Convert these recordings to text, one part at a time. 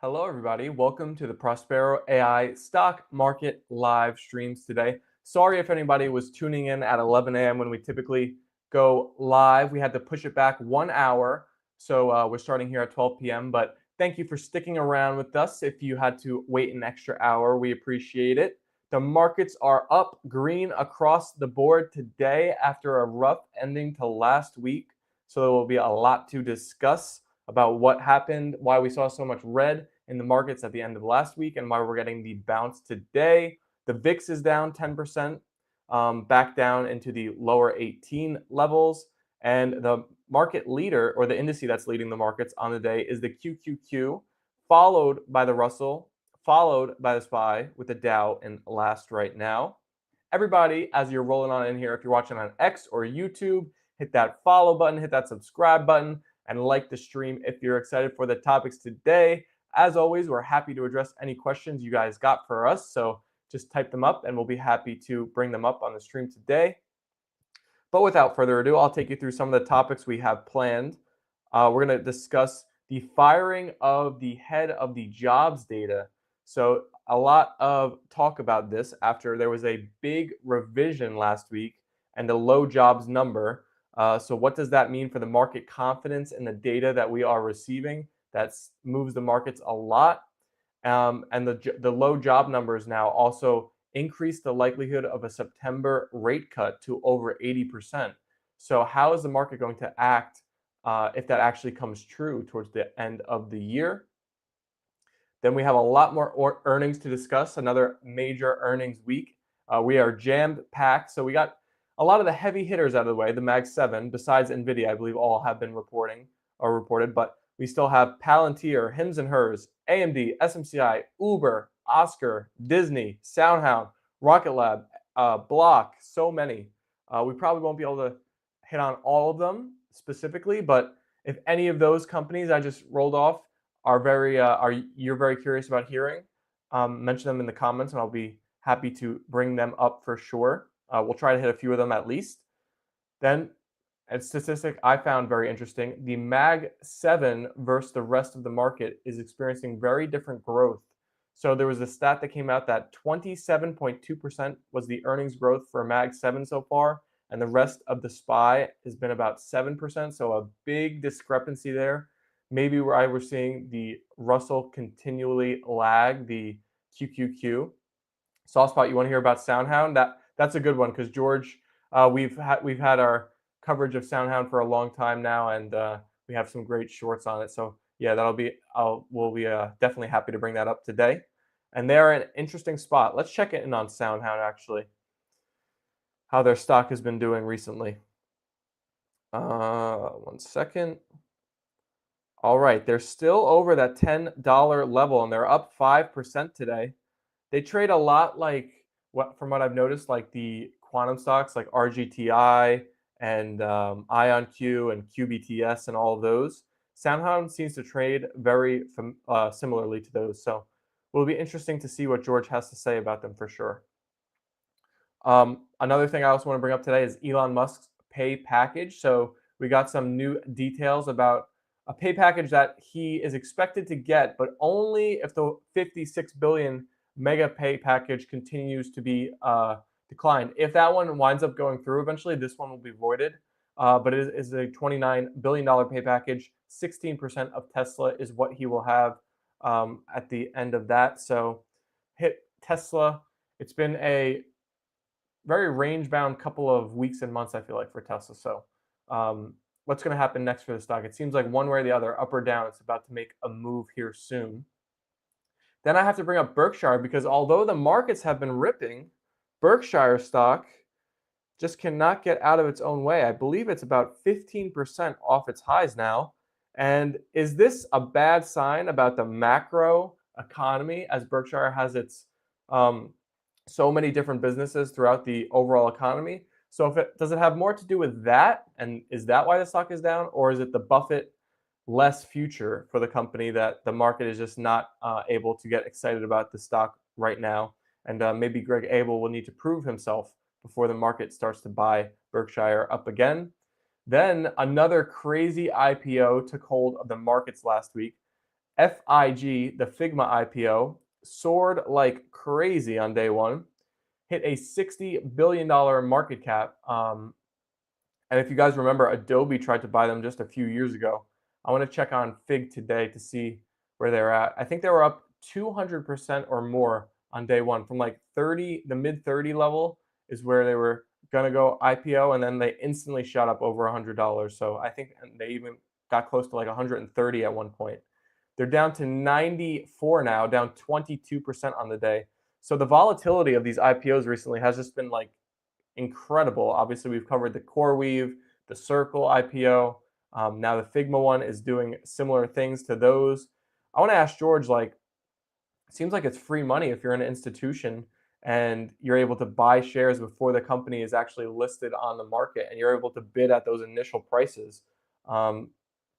Hello, everybody. Welcome to the Prospero.ai stock market live streams today. Sorry if anybody was tuning in at 11 a.m. when we typically go live. We had to push it back 1 hour, so we're starting here at 12 p.m. But thank you for sticking around with us. If you had to wait an extra hour, we appreciate it. The markets are up green across the board today after a rough ending to last week. So there will be a lot to discuss about what happened, why we saw so much red in the markets at the end of last week, and why we're getting the bounce today. The VIX is down 10%, back down into the lower 18 levels. And the market leader, or the indice that's leading the markets on the day, is the QQQ, followed by the Russell, followed by the SPY, with the Dow in last right now. Everybody, as you're rolling on in here, if you're watching on X or YouTube, hit that follow button, hit that subscribe button, and like the stream if you're excited for the topics today. As always, we're happy to address any questions you guys got for us, so just type them up and we'll be happy to bring them up on the stream today. But without further ado, I'll take you through some of the topics we have planned. We're going to discuss the firing of the head of the jobs data. So a lot of talk about this after there was a big revision last week and a low jobs number. So what does that mean for the market confidence in the data that we are receiving? That moves the markets a lot. And the low job numbers now also increase the likelihood of a September rate cut to over 80%. So how is the market going to act if that actually comes true towards the end of the year? Then we have a lot more earnings to discuss, another major earnings week. We are jammed packed. So we got a lot of the heavy hitters out of the way, the Mag 7, besides NVIDIA, I believe all have been reported, but we still have Palantir, Hims and Hers, AMD, SMCI, Uber, Oscar, Disney, SoundHound, Rocket Lab, Block, so many. We probably won't be able to hit on all of them specifically, but if any of those companies I just rolled off you're very curious about hearing, mention them in the comments and I'll be happy to bring them up for sure. We'll try to hit a few of them at least. Then, a statistic I found very interesting, the Mag 7 versus the rest of the market is experiencing very different growth. So there was a stat that came out that 27.2% was the earnings growth for Mag 7 so far, and the rest of the SPY has been about 7%, so a big discrepancy there. Maybe where we're seeing the Russell continually lag the QQQ. Soft spot, you want to hear about SoundHound? That's a good one because George, we've had our coverage of SoundHound for a long time now, and we have some great shorts on it. So yeah, we'll be definitely happy to bring that up today. And they're an interesting spot. Let's check in on SoundHound actually, how their stock has been doing recently. 1 second. All right, they're still over that $10 level, and they're up 5% today. They trade a lot from what I've noticed, like the quantum stocks like RGTI and IonQ and QBTS and all of those. SoundHound seems to trade very similarly to those. So it'll be interesting to see what George has to say about them for sure. Another thing I also want to bring up today is Elon Musk's pay package. So we got some new details about a pay package that he is expected to get, but only if the $56 billion mega pay package continues to be declined. If that one winds up going through eventually, this one will be voided. But it is a $29 billion pay package. 16% of Tesla is what he will have at the end of that. So hit Tesla. It's been a very range-bound couple of weeks and months, I feel like, for Tesla. So what's going to happen next for the stock? It seems like one way or the other, up or down, it's about to make a move here soon. Then I have to bring up Berkshire because although the markets have been ripping, Berkshire stock just cannot get out of its own way. I believe it's about 15% off its highs now. And is this a bad sign about the macro economy as Berkshire has its so many different businesses throughout the overall economy? So does it have more to do with that? And is that why the stock is down? Or is it the Buffett less future for the company that the market is just not able to get excited about the stock right now? And maybe Greg Abel will need to prove himself before the market starts to buy Berkshire up again. Then another crazy IPO took hold of the markets last week. FIG, the Figma IPO, soared like crazy on day one, hit a $60 billion market cap. And if you guys remember, Adobe tried to buy them just a few years ago. I want to check on Fig today to see where they're at. I think they were up 200% or more on day one, from like 30, the mid 30 level is where they were gonna go IPO, and then they instantly shot up over $100. So I think they even got close to like 130 at one point. They're down to 94 now, down 22% on the day. So the volatility of these IPOs recently has just been like incredible. Obviously, we've covered the CoreWeave, the Circle IPO. Now the Figma one is doing similar things to those. I want to ask George, like, it seems like it's free money if you're an institution and you're able to buy shares before the company is actually listed on the market, and you're able to bid at those initial prices. Um,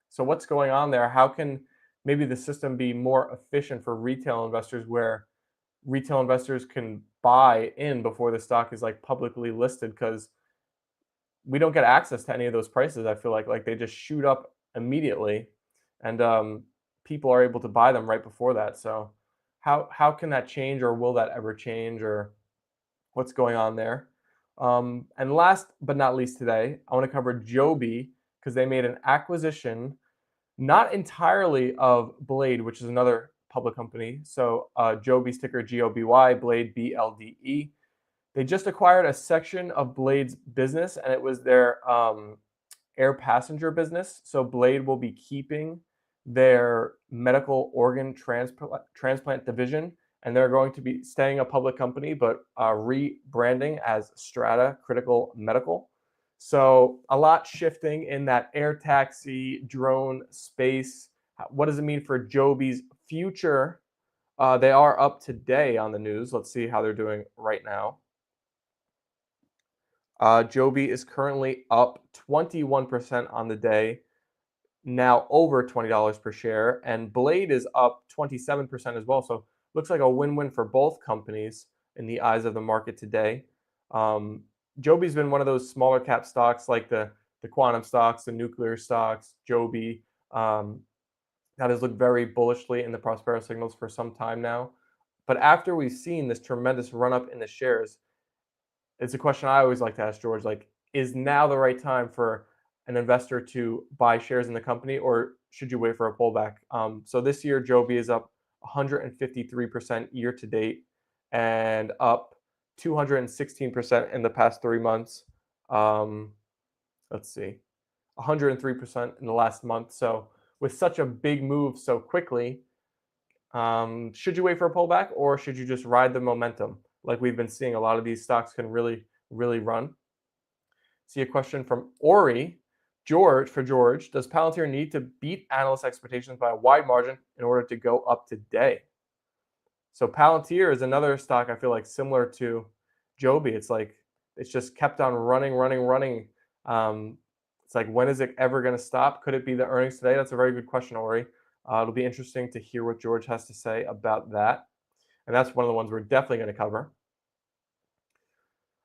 so what's going on there? How can maybe the system be more efficient for retail investors, where retail investors can buy in before the stock is like publicly listed? Because we don't get access to any of those prices. I feel like they just shoot up immediately, and people are able to buy them right before that. So how can that change, or will that ever change, or what's going on there? And last but not least today, I want to cover Joby, because they made an acquisition, not entirely of Blade, which is another public company. So Joby's ticker GOBY, Blade BLDE. They just acquired a section of Blade's business, and it was their air passenger business. So Blade will be keeping their medical organ transplant division, and they're going to be staying a public company, but rebranding as Strata Critical Medical. So a lot shifting in that air taxi, drone space. What does it mean for Joby's future? They are up today on the news. Let's see how they're doing right now. Joby is currently up 21% on the day, now over $20 per share, and Blade is up 27% as well. So looks like a win-win for both companies in the eyes of the market today. Joby's been one of those smaller cap stocks, like the quantum stocks, the nuclear stocks. Joby that has looked very bullishly in the Prospero signals for some time now. But after we've seen this tremendous run-up in the shares, it's a question I always like to ask George, like, is now the right time for an investor to buy shares in the company, or should you wait for a pullback? So this year, Joby is up 153% year to date, and up 216% in the past 3 months. Let's see, 103% in the last month. So with such a big move so quickly, should you wait for a pullback, or should you just ride the momentum? Like we've been seeing, a lot of these stocks can really, really run. See a question from Ori. George, does Palantir need to beat analyst expectations by a wide margin in order to go up today? So Palantir is another stock I feel like similar to Joby. It's like it's just kept on running. It's like, when is it ever going to stop? Could it be the earnings today? That's a very good question, Ori. It'll be interesting to hear what George has to say about that. And that's one of the ones we're definitely going to cover.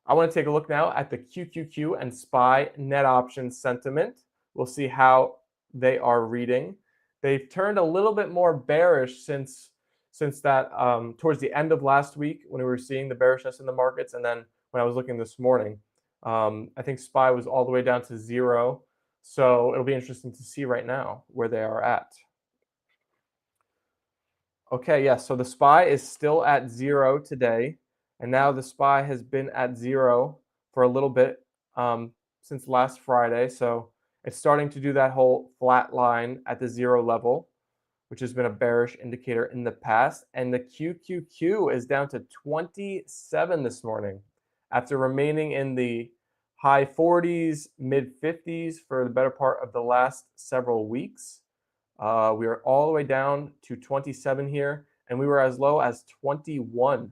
I want to take a look now at the QQQ and SPY net option sentiment. We'll see how they are reading. They've turned a little bit more bearish since that towards the end of last week, when we were seeing the bearishness in the markets, and then when I was looking this morning. I think SPY was all the way down to 0. So it'll be interesting to see right now where they are at. Okay, yes, so the SPY is still at 0 today, and now the SPY has been at 0 for a little bit since last Friday. So it's starting to do that whole flat line at the 0 level, which has been a bearish indicator in the past. And the QQQ is down to 27 this morning, after remaining in the high 40s, mid 50s for the better part of the last several weeks. We are all the way down to 27 here, and we were as low as 21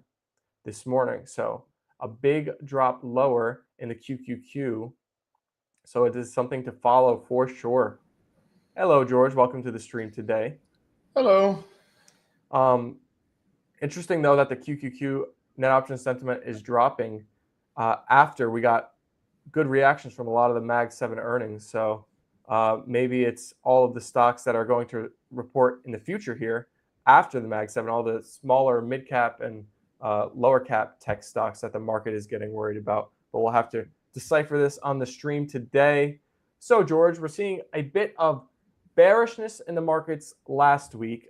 this morning. So a big drop lower in the QQQ. So it is something to follow for sure. Hello, George. Welcome to the stream today. Hello. Interesting, though, that the QQQ net option sentiment is dropping after we got good reactions from a lot of the Mag 7 earnings. So Maybe it's all of the stocks that are going to report in the future here after the Mag 7, all the smaller mid cap and lower cap tech stocks that the market is getting worried about. But we'll have to decipher this on the stream today. So, George, we're seeing a bit of bearishness in the markets last week,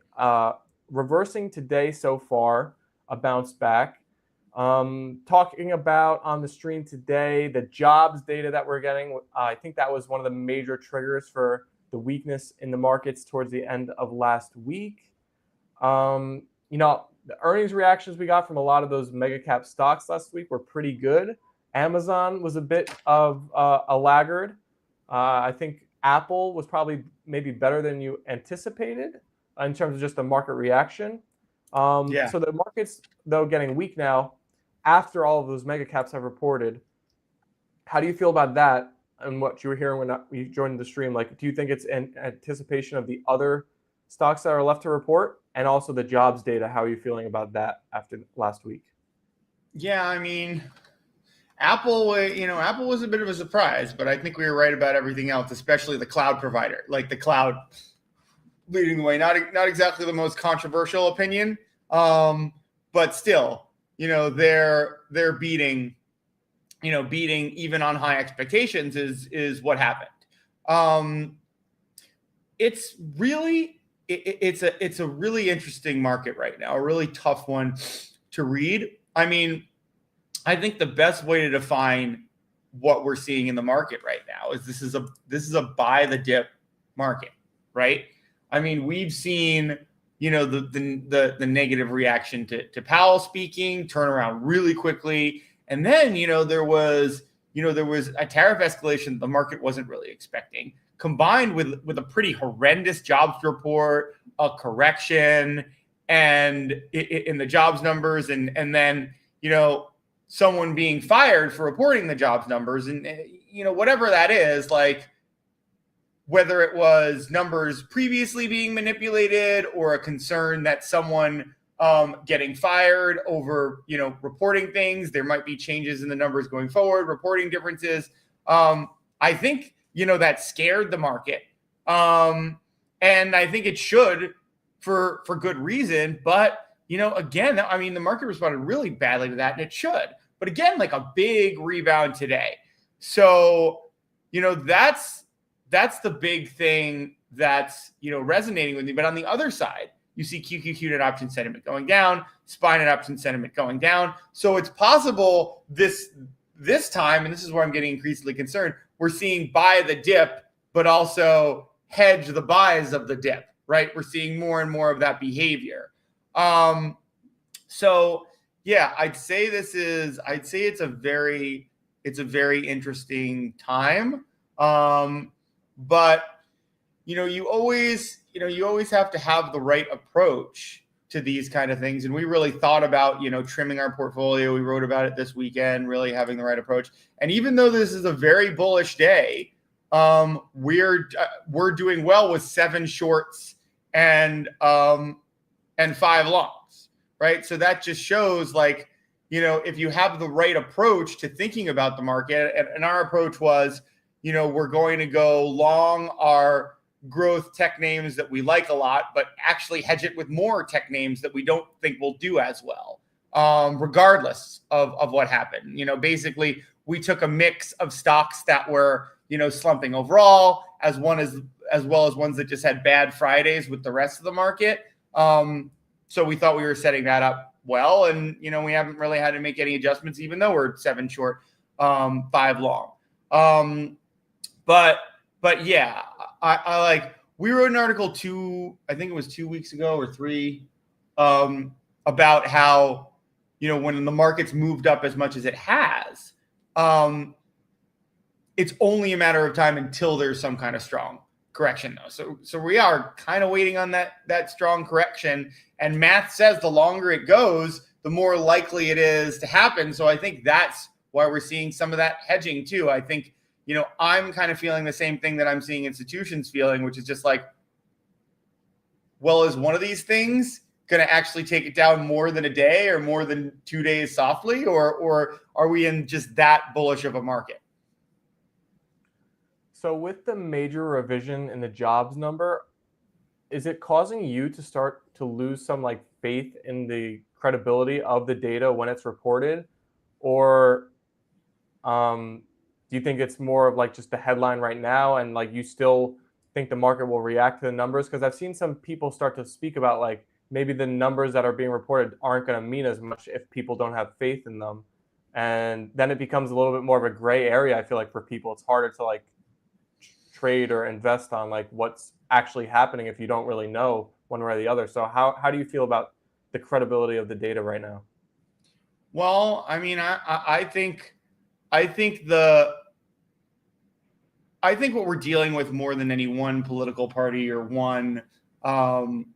reversing today so far, a bounce back. Talking about on the stream today, the jobs data that we're getting, I think that was one of the major triggers for the weakness in the markets towards the end of last week. The earnings reactions we got from a lot of those mega cap stocks last week were pretty good. Amazon was a bit of a laggard. I think Apple was probably maybe better than you anticipated in terms of just the market reaction. So the market's, though, getting weak now after all of those mega caps have reported. How do you feel about that and what you were hearing when you joined the stream? Like, do you think it's in anticipation of the other stocks that are left to report, and also the jobs data? How are you feeling about that after last week? Yeah, I mean, Apple was a bit of a surprise, but I think we were right about everything else, especially the cloud provider, like the cloud leading the way. Not exactly the most controversial opinion, but still, they're beating even on high expectations is what happened. It's a really interesting market right now, a really tough one to read. I mean, I think the best way to define what we're seeing in the market right now is this is a buy the dip market, right? I mean, we've seen, the negative reaction to Powell speaking turn around really quickly. And then, there was a tariff escalation the market wasn't really expecting, combined with a pretty horrendous jobs report, a correction, and in the jobs numbers, and then, someone being fired for reporting the jobs numbers, and whatever that is, like, whether it was numbers previously being manipulated or a concern that someone getting fired over, reporting things, there might be changes in the numbers going forward, reporting differences. I think, that scared the market. And I think it should for good reason. But, again, I mean, the market responded really badly to that, and it should. But again, like a big rebound today. So, that's the big thing that's, resonating with me. But on the other side, you see QQQ net option sentiment going down, SPY net option sentiment going down. So it's possible this time, and this is where I'm getting increasingly concerned, we're seeing buy the dip, but also hedge the buys of the dip, right? We're seeing more and more of that behavior. So yeah, I'd say it's a very interesting time. But you always have to have the right approach to these kind of things. And we really thought about, trimming our portfolio. We wrote about it this weekend, really having the right approach. And even though this is a very bullish day, we're doing well with 7 shorts and 5 longs, right? So that just shows, like, if you have the right approach to thinking about the market, and our approach was, we're going to go long our growth tech names that we like a lot, but actually hedge it with more tech names that we don't think will do as well, regardless of what happened. Basically, we took a mix of stocks that were, slumping overall, as well as ones that just had bad Fridays with the rest of the market. So we thought we were setting that up well, and we haven't really had to make any adjustments, even though we're 7 short, 5 long. But yeah, I like, we wrote an article I think it was 2 weeks ago or 3, about how, when the market's moved up as much as it has, it's only a matter of time until there's some kind of strong correction, though. So we are kind of waiting on that strong correction, and math says the longer it goes, the more likely it is to happen. So I think that's why we're seeing some of that hedging too. I think, I'm kind of feeling the same thing that I'm seeing institutions feeling, which is just like, well, is one of these things going to actually take it down more than a day or more than 2 days softly, or are we in just that bullish of a market? So with the major revision in the jobs number, is it causing you to start to lose some like faith in the credibility of the data when it's reported? Or do you think it's more of like just the headline right now and like you still think the market will react to the numbers? Because I've seen some people start to speak about like maybe the numbers that are being reported aren't going to mean as much if people don't have faith in them. And then it becomes a little bit more of a gray area, I feel like, for people. It's harder to like trade or invest on like what's actually happening if you don't really know one way or the other. So how do you feel about the credibility of the data right now? Well, I mean, I think I think the I think what we're dealing with more than any one political party or one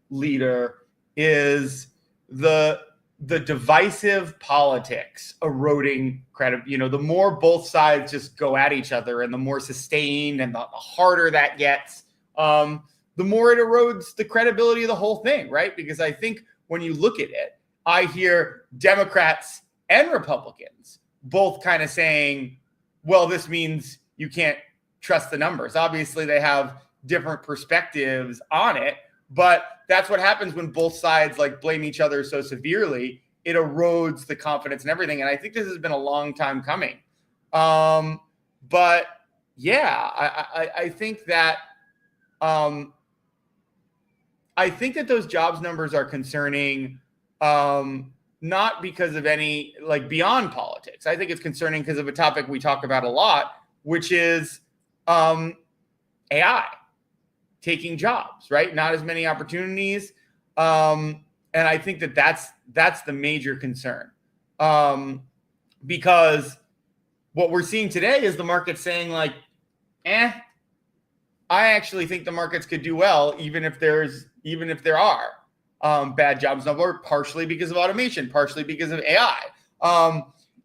leader is the divisive politics eroding credit. You know, the more both sides just go at each other, and the more sustained and the harder that gets, the more it erodes the credibility of the whole thing, right? Because I think when you look at it, I hear Democrats and Republicans both kind of saying, well, this means you can't trust the numbers. Obviously, they have different perspectives on it, but that's what happens when both sides like blame each other so severely. It erodes the confidence and everything. And I think this has been a long time coming. But yeah, I think that those jobs numbers are concerning, not because of any like beyond politics. I think it's concerning because of a topic we talk about a lot, which is AI taking jobs, right? Not as many opportunities. And I think that's the major concern. Because what we're seeing today is the market saying like, I actually think the markets could do well, even if there are bad jobs number, partially because of automation, partially because of AI.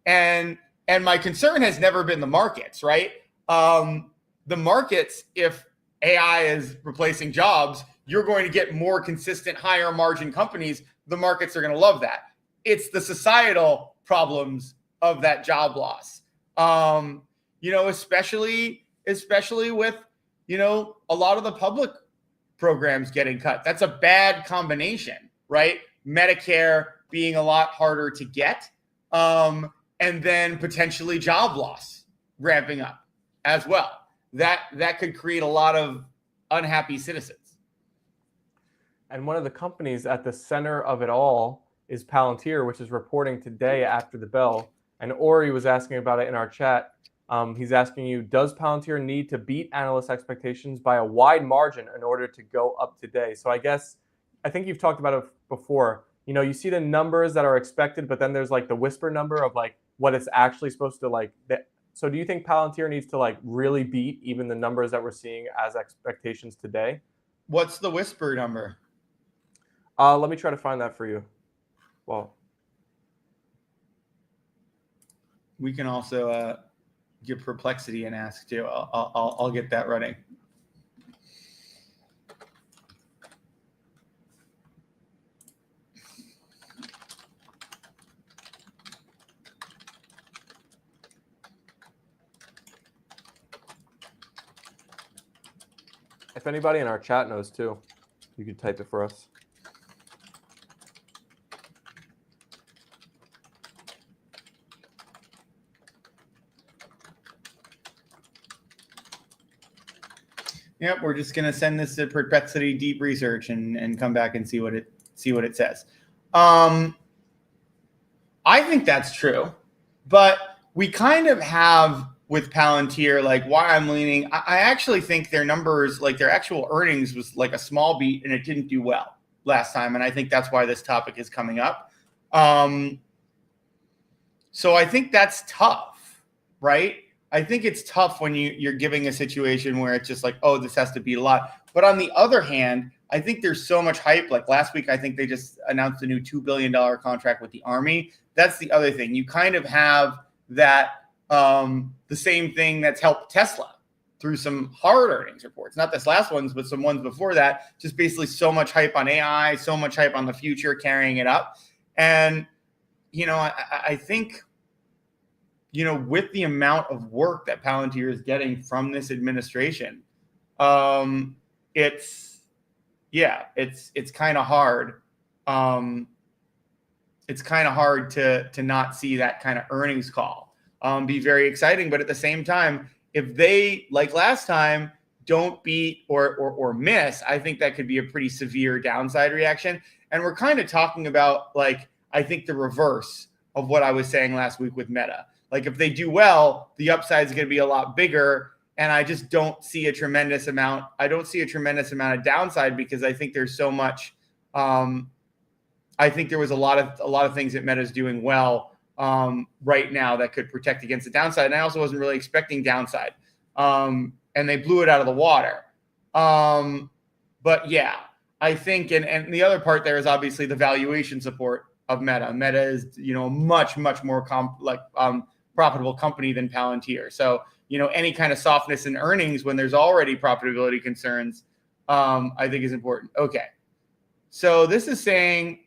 And my concern has never been the markets, right? The markets, if AI is replacing jobs, you're going to get more consistent, higher margin companies. The markets are going to love that. It's the societal problems of that job loss. Especially with, a lot of the public programs getting cut. That's a bad combination, right? Medicare being a lot harder to get, and then potentially job loss ramping up as well. That could create a lot of unhappy citizens. And one of the companies at the center of it all is Palantir, which is reporting today after the bell. And Ori was asking about it in our chat. He's asking you, does Palantir need to beat analyst expectations by a wide margin in order to go up today? So I think you've talked about it before. You see the numbers that are expected, but then there's like the whisper number of like what it's actually supposed to like. So do you think Palantir needs to like really beat even the numbers that we're seeing as expectations today? What's the whisper number? Let me try to find that for you. Well, we can also give Perplexity an ask too. I'll get that running. if anybody in our chat knows too, you could type it for us. Yep, we're just gonna send this to Perplexity Deep Research and come back and see what it says. I think that's true, but we kind of have with Palantir, like why I'm leaning. I actually think their numbers, like their actual earnings, was like a small beat and it didn't do well last time, and I think that's why this topic is coming up. So I think that's tough, right? I think it's tough when you're giving a situation where it's just like, oh, this has to be a lot. But on the other hand, I think there's so much hype. Like last week, I think they just announced a new $2 billion contract with the Army. That's the other thing. You kind of have that, the same thing that's helped Tesla through some hard earnings reports. Not this last one's, but some ones before that. Just basically so much hype on AI, so much hype on the future, carrying it up. And, I think, with the amount of work that Palantir is getting from this administration, it's kind of hard. It's kind of hard to not see that kind of earnings call be very exciting. But at the same time, if they, like last time, don't beat or miss, I think that could be a pretty severe downside reaction. And we're kind of talking about, like, I think the reverse of what I was saying last week with Meta. Like, if they do well, the upside is going to be a lot bigger. And I just don't see a tremendous amount. I don't see a tremendous amount of downside because I think there's so much. I think there was a lot of things that Meta is doing well right now that could protect against the downside. And I also wasn't really expecting downside. And they blew it out of the water. But yeah, I think, and the other part there is obviously the valuation support of Meta. Meta is, a much more profitable company than Palantir. So, any kind of softness in earnings when there's already profitability concerns, I think is important. Okay. So this is saying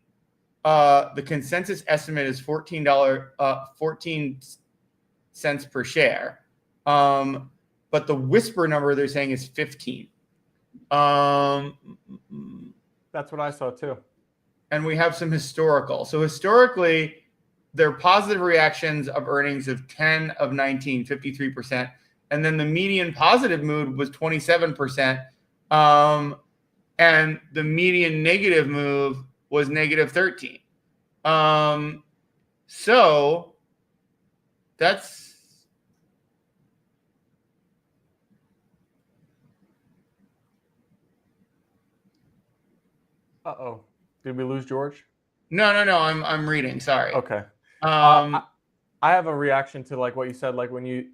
the consensus estimate is $14 per share. But the whisper number they're saying is 15. That's what I saw too. And we have some historical. So historically, their positive reactions of earnings of 10 of 19, 53%. And then the median positive mood was 27%. And the median negative move was negative 13. So that's, Uh-oh. Did we lose George? No. I'm reading. Sorry. Okay. I have a reaction to like what you said. Like when you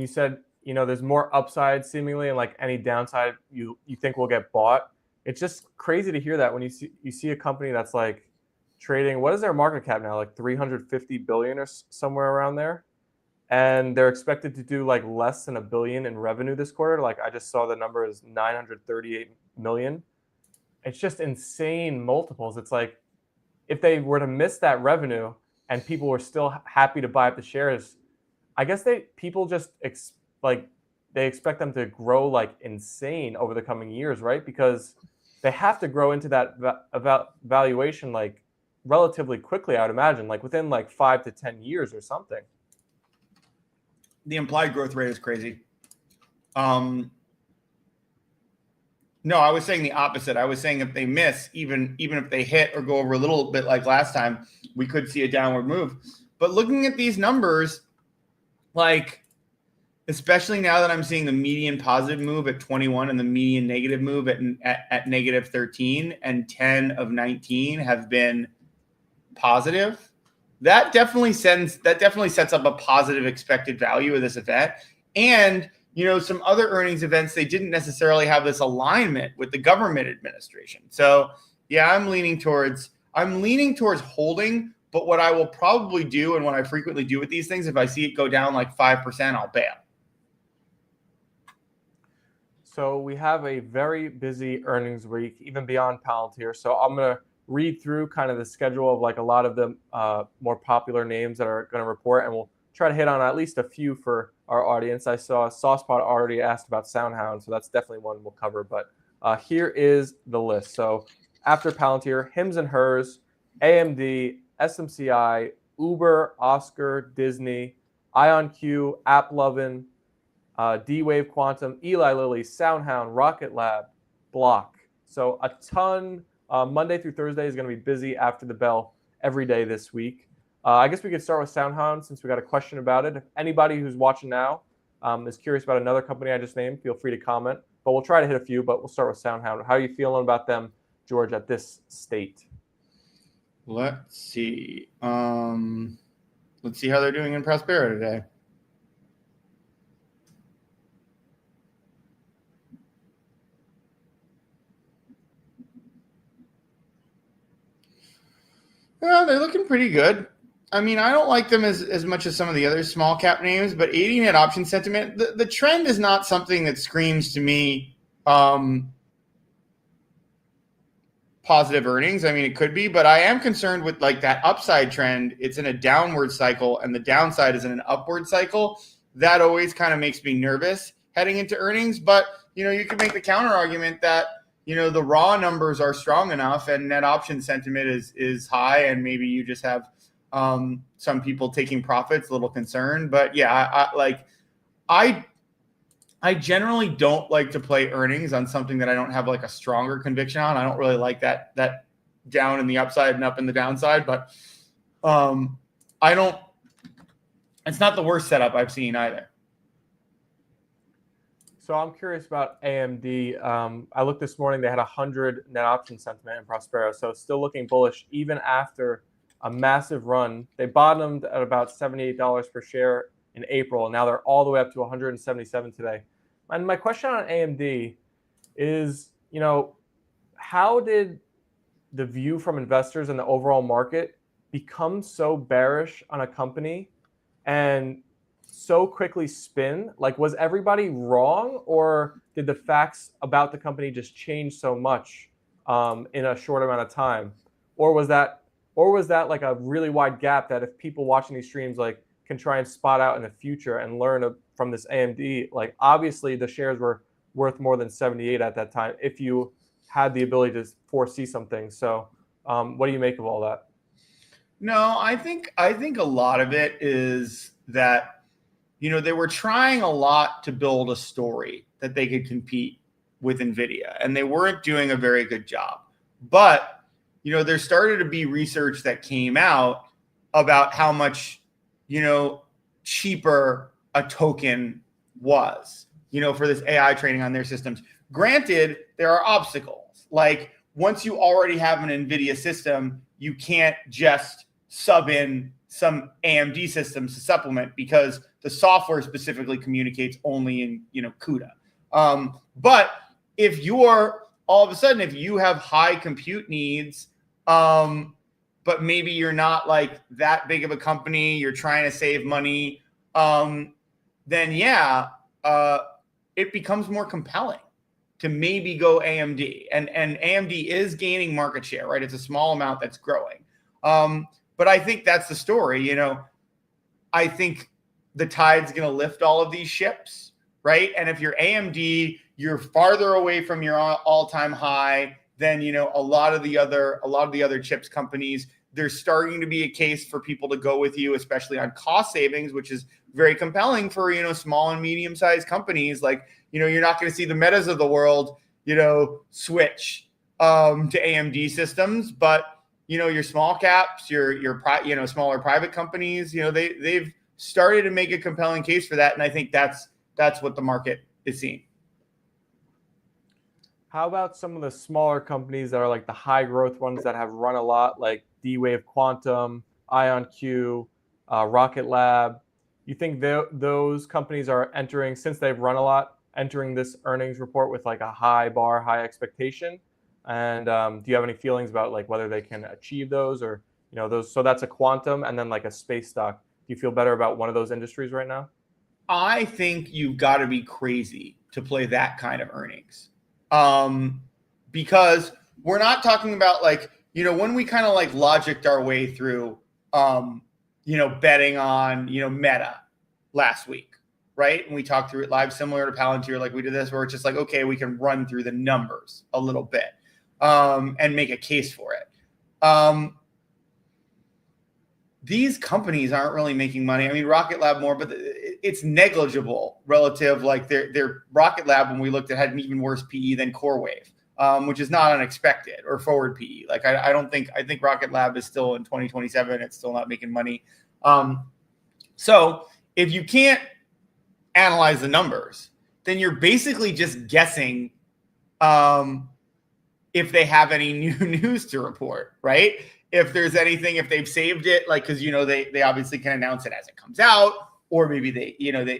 said, there's more upside seemingly, and like any downside you think will get bought. It's just crazy to hear that when you see a company that's like trading. What is their market cap now? Like 350 billion or somewhere around there, and they're expected to do like less than $1 billion in revenue this quarter. Like I just saw the number is 938 million. It's just insane multiples. It's like if they were to miss that revenue and people were still happy to buy up the shares, I guess people just they expect them to grow like insane over the coming years, right? Because they have to grow into that valuation like relatively quickly, I would imagine, like within like 5 to 10 years or something. The implied growth rate is crazy. No, I was saying the opposite. I was saying if they miss, even if they hit or go over a little bit like last time, we could see a downward move. But looking at these numbers, like, especially now that I'm seeing the median positive move at 21 and the median negative move at negative 13 and 10 of 19 have been positive, that definitely sets up a positive expected value of this event. And some other earnings events, they didn't necessarily have this alignment with the government administration. So yeah, I'm leaning towards holding, but what I will probably do, and what I frequently do with these things, if I see it go down like 5%, I'll bail. So we have a very busy earnings week, even beyond Palantir. So I'm going to read through kind of the schedule of like a lot of the more popular names that are going to report, and we'll try to hit on at least a few for our audience. I saw Saucepod already asked about SoundHound, so that's definitely one we'll cover. But here is the list. So after Palantir, Hims and Hers, AMD, SMCI, Uber, Oscar, Disney, IonQ, AppLovin, D-Wave Quantum, Eli Lilly, SoundHound, Rocket Lab, Block. So a ton. Monday through Thursday is going to be busy after the bell every day this week. I guess we could start with SoundHound since we got a question about it. If anybody who's watching now is curious about another company I just named, feel free to comment. But we'll try to hit a few, but we'll start with SoundHound. How are you feeling about them, George, at this state? Let's see. Let's see how they're doing in Prospero today. Well, they're looking pretty good. I mean, I don't like them as much as some of the other small cap names, but 80 net option sentiment, the trend is not something that screams to me positive earnings. I mean, it could be, but I am concerned with like that upside trend. It's in a downward cycle and the downside is in an upward cycle. That always kind of makes me nervous heading into earnings. But, you can make the counter argument that, the raw numbers are strong enough and net option sentiment is high. And maybe you just have some people taking profits, a little concerned. But yeah, I generally don't like to play earnings on something that I don't have like a stronger conviction on. I don't really like that down in the upside and up in the downside, but it's not the worst setup I've seen either. So I'm curious about AMD. I looked this morning, they had 100 net option sentiment in Prospero. So it's still looking bullish even after a massive run. They bottomed at about $78 per share in April, and now they're all the way up to 177 today. And my question on AMD is, how did the view from investors and the overall market become so bearish on a company and so quickly spin? Like, was everybody wrong, or did the facts about the company just change so much in a short amount of time? Or was that like a really wide gap that if people watching these streams like can try and spot out in the future and learn from this AMD, like obviously the shares were worth more than 78 at that time if you had the ability to foresee something. So what do you make of all that? No, I think a lot of it is that, they were trying a lot to build a story that they could compete with NVIDIA, and they weren't doing a very good job. But, there started to be research that came out about how much, cheaper a token was, for this AI training on their systems. Granted, there are obstacles. Like, once you already have an NVIDIA system, you can't just sub in some AMD systems to supplement because the software specifically communicates only in, CUDA. But if you're all of a sudden, if you have high compute needs, but maybe you're not like that big of a company, you're trying to save money, then yeah, it becomes more compelling to maybe go AMD. And AMD is gaining market share, right? It's a small amount that's growing. But I think that's the story. I think the tide's going to lift all of these ships, right? And if you're AMD, you're farther away from your all-time high than, a lot of the other chips companies. There's starting to be a case for people to go with you, especially on cost savings, which is very compelling for, small and medium-sized companies. Like, you're not going to see the Metas of the world, switch to AMD systems, but your small caps, your smaller private companies, they've started to make a compelling case for that, and I think that's what the market is seeing. How about some of the smaller companies that are like the high growth ones that have run a lot, like D-Wave Quantum, IonQ, Rocket Lab? You think those companies are entering, since they've run a lot, entering this earnings report with like a high bar, high expectation? And do you have any feelings about like whether they can achieve those, or those? So that's a quantum, and then like a space stock. Do you feel better about one of those industries right now? I think you've got to be crazy to play that kind of earnings, because we're not talking about like, when we kind of like logicked our way through, betting on, Meta last week, right? And we talked through it live, similar to Palantir, like we did this, where it's just like, okay, we can run through the numbers a little bit and make a case for it. These companies aren't really making money. I mean, Rocket Lab more, but it's negligible relative. Like their Rocket Lab, when we looked at, had an even worse PE than CoreWave, which is not unexpected, or forward PE. Like I think Rocket Lab is still in 2027. It's still not making money. So if you can't analyze the numbers, then you're basically just guessing if they have any new news to report, right? If there's anything, if they've saved it, like, because they obviously can announce it as it comes out, or maybe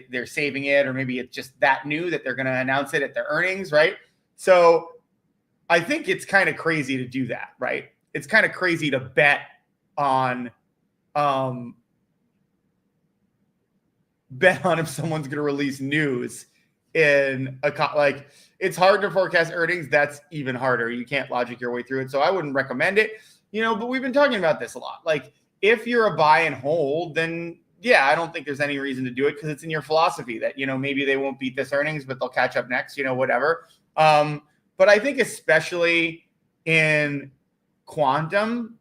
they're saving it, or maybe it's just that new that they're going to announce it at their earnings, right? So I think it's kind of crazy to do that, right? It's kind of crazy to bet on if someone's going to release news in like it's hard to forecast earnings. That's even harder. You can't logic your way through it. So I wouldn't recommend it, but we've been talking about this a lot. Like if you're a buy and hold, then yeah, I don't think there's any reason to do it because it's in your philosophy that, maybe they won't beat this earnings, but they'll catch up next, whatever. But I think especially in quantum,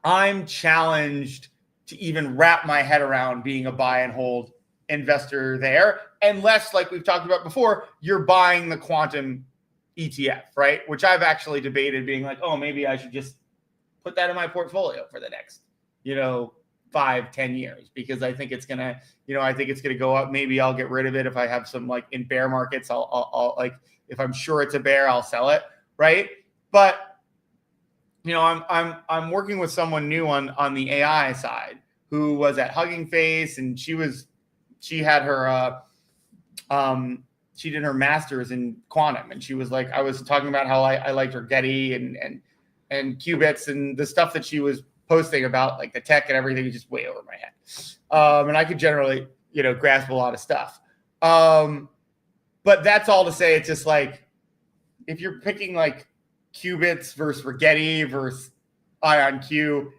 I'm challenged to even wrap my head around being a buy and hold investor there, unless, like we've talked about before, you're buying the quantum ETF, right? Which I've actually debated being like, oh, maybe I should just put that in my portfolio for the next, 5-10 years, because I think it's gonna, go up. Maybe I'll get rid of it if I have some, like, in bear markets. I'll like, if I'm sure it's a bear, I'll sell it, right? But I'm working with someone new on the AI side who was at Hugging Face, and she had her she did her master's in quantum, and she was like, I was talking about how I liked her Getty and qubits, and the stuff that she was posting about, like the tech and everything, is just way over my head. And I could generally, grasp a lot of stuff. But that's all to say, it's just like, if you're picking like qubits versus Rigetti versus IonQ,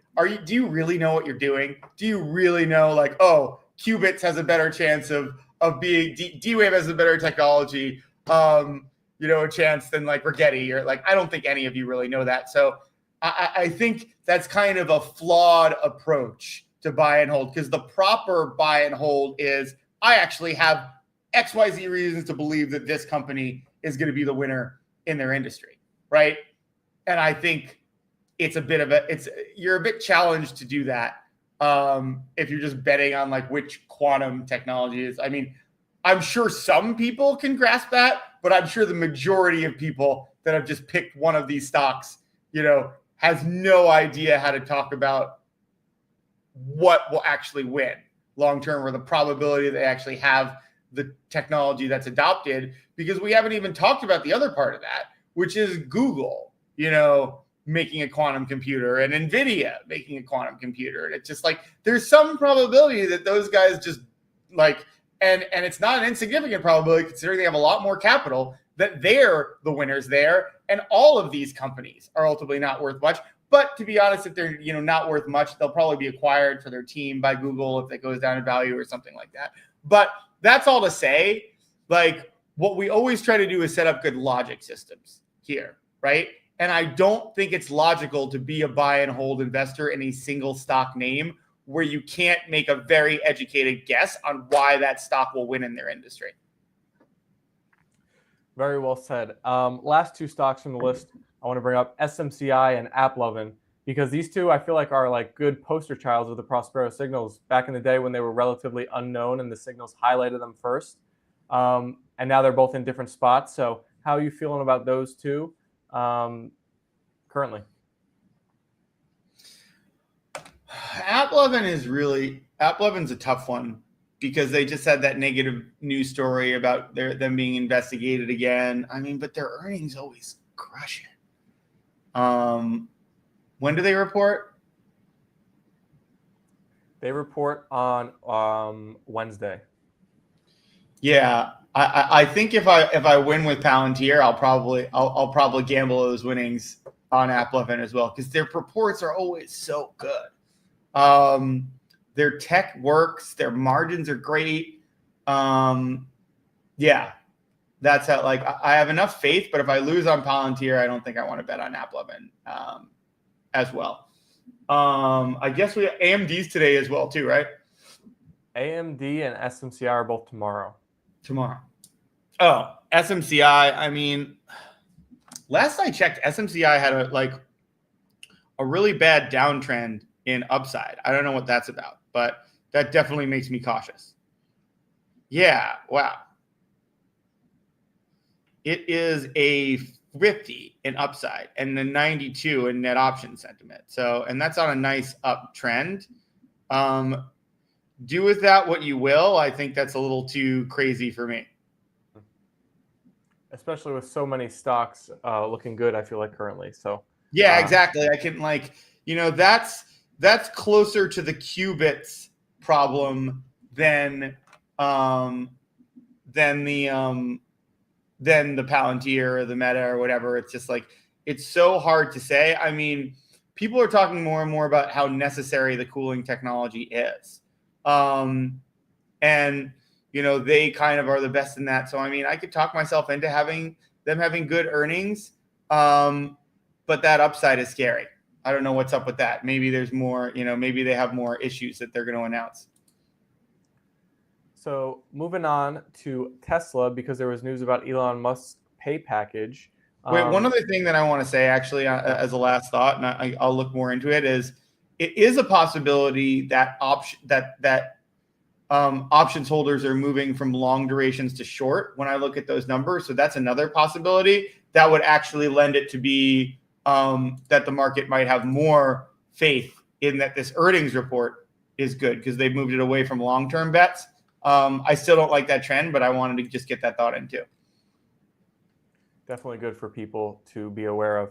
do you really know what you're doing? Do you really know, like, oh, qubits has a better chance of being D-Wave has a better technology, a chance than like Rigetti, or like, I don't think any of you really know that. So I think that's kind of a flawed approach to buy and hold, because the proper buy and hold is, I actually have XYZ reasons to believe that this company is going to be the winner in their industry, right? And I think you're a bit challenged to do that if you're just betting on like which quantum technology is. I mean, I'm sure some people can grasp that, but I'm sure the majority of people that have just picked one of these stocks, has no idea how to talk about what will actually win long term, or the probability they actually have the technology that's adopted, because we haven't even talked about the other part of that, which is Google, making a quantum computer, and NVIDIA making a quantum computer. And it's just like, there's some probability that those guys just like, and it's not an insignificant probability considering they have a lot more capital, that they're the winners there. And all of these companies are ultimately not worth much. But to be honest, if they're, not worth much, they'll probably be acquired for their team by Google if it goes down in value or something like that. But that's all to say, like, what we always try to do is set up good logic systems here, right? And I don't think it's logical to be a buy and hold investor in a single stock name where you can't make a very educated guess on why that stock will win in their industry. Very well said. Last two stocks from the list I want to bring up, SMCI and AppLovin, because these two I feel like are like good poster childs of the Prospero signals back in the day when they were relatively unknown and the signals highlighted them first. And now they're both in different spots. So how are you feeling about those two currently? AppLovin's a tough one, because they just had that negative news story about them being investigated again. I mean, but their earnings always crush it. When do they report? They report on Wednesday. Yeah, I think if I win with Palantir, I'll probably gamble those winnings on AppLovin as well, because their reports are always so good. Their tech works, their margins are great. Yeah, that's how, like, I have enough faith, but if I lose on Palantir, I don't think I want to bet on AppLovin as well. I guess we have AMD's today as well too, right? AMD and SMCI are both tomorrow. Oh, SMCI. I mean, last I checked, SMCI had a really bad downtrend in upside. I don't know what that's about, but that definitely makes me cautious. Yeah, wow. It is a 50 in upside and the 92 in net option sentiment. So, and that's on a nice uptrend. Do with that what you will. I think that's a little too crazy for me. Especially with so many stocks looking good, I feel like currently. So yeah, exactly. I can that's closer to the qubits problem than than the Palantir or the Meta or whatever. It's just like, it's so hard to say. I mean, people are talking more and more about how necessary the cooling technology is. And, you know, they kind of are the best in that. So, I mean, I could talk myself into having good earnings. But that upside is scary. I don't know what's up with that. Maybe there's more, you know, maybe they have more issues that they're going to announce. So moving on to Tesla, because there was news about Elon Musk's pay package. Wait, one other thing that I want to say, actually, as a last thought, and I'll look more into it, is it is a possibility that options holders are moving from long durations to short when I look at those numbers. So that's another possibility that would actually lend it to be that the market might have more faith in that this earnings report is good because they've moved it away from long-term bets. I still don't like that trend, but I wanted to just get that thought in too. Definitely good for people to be aware of.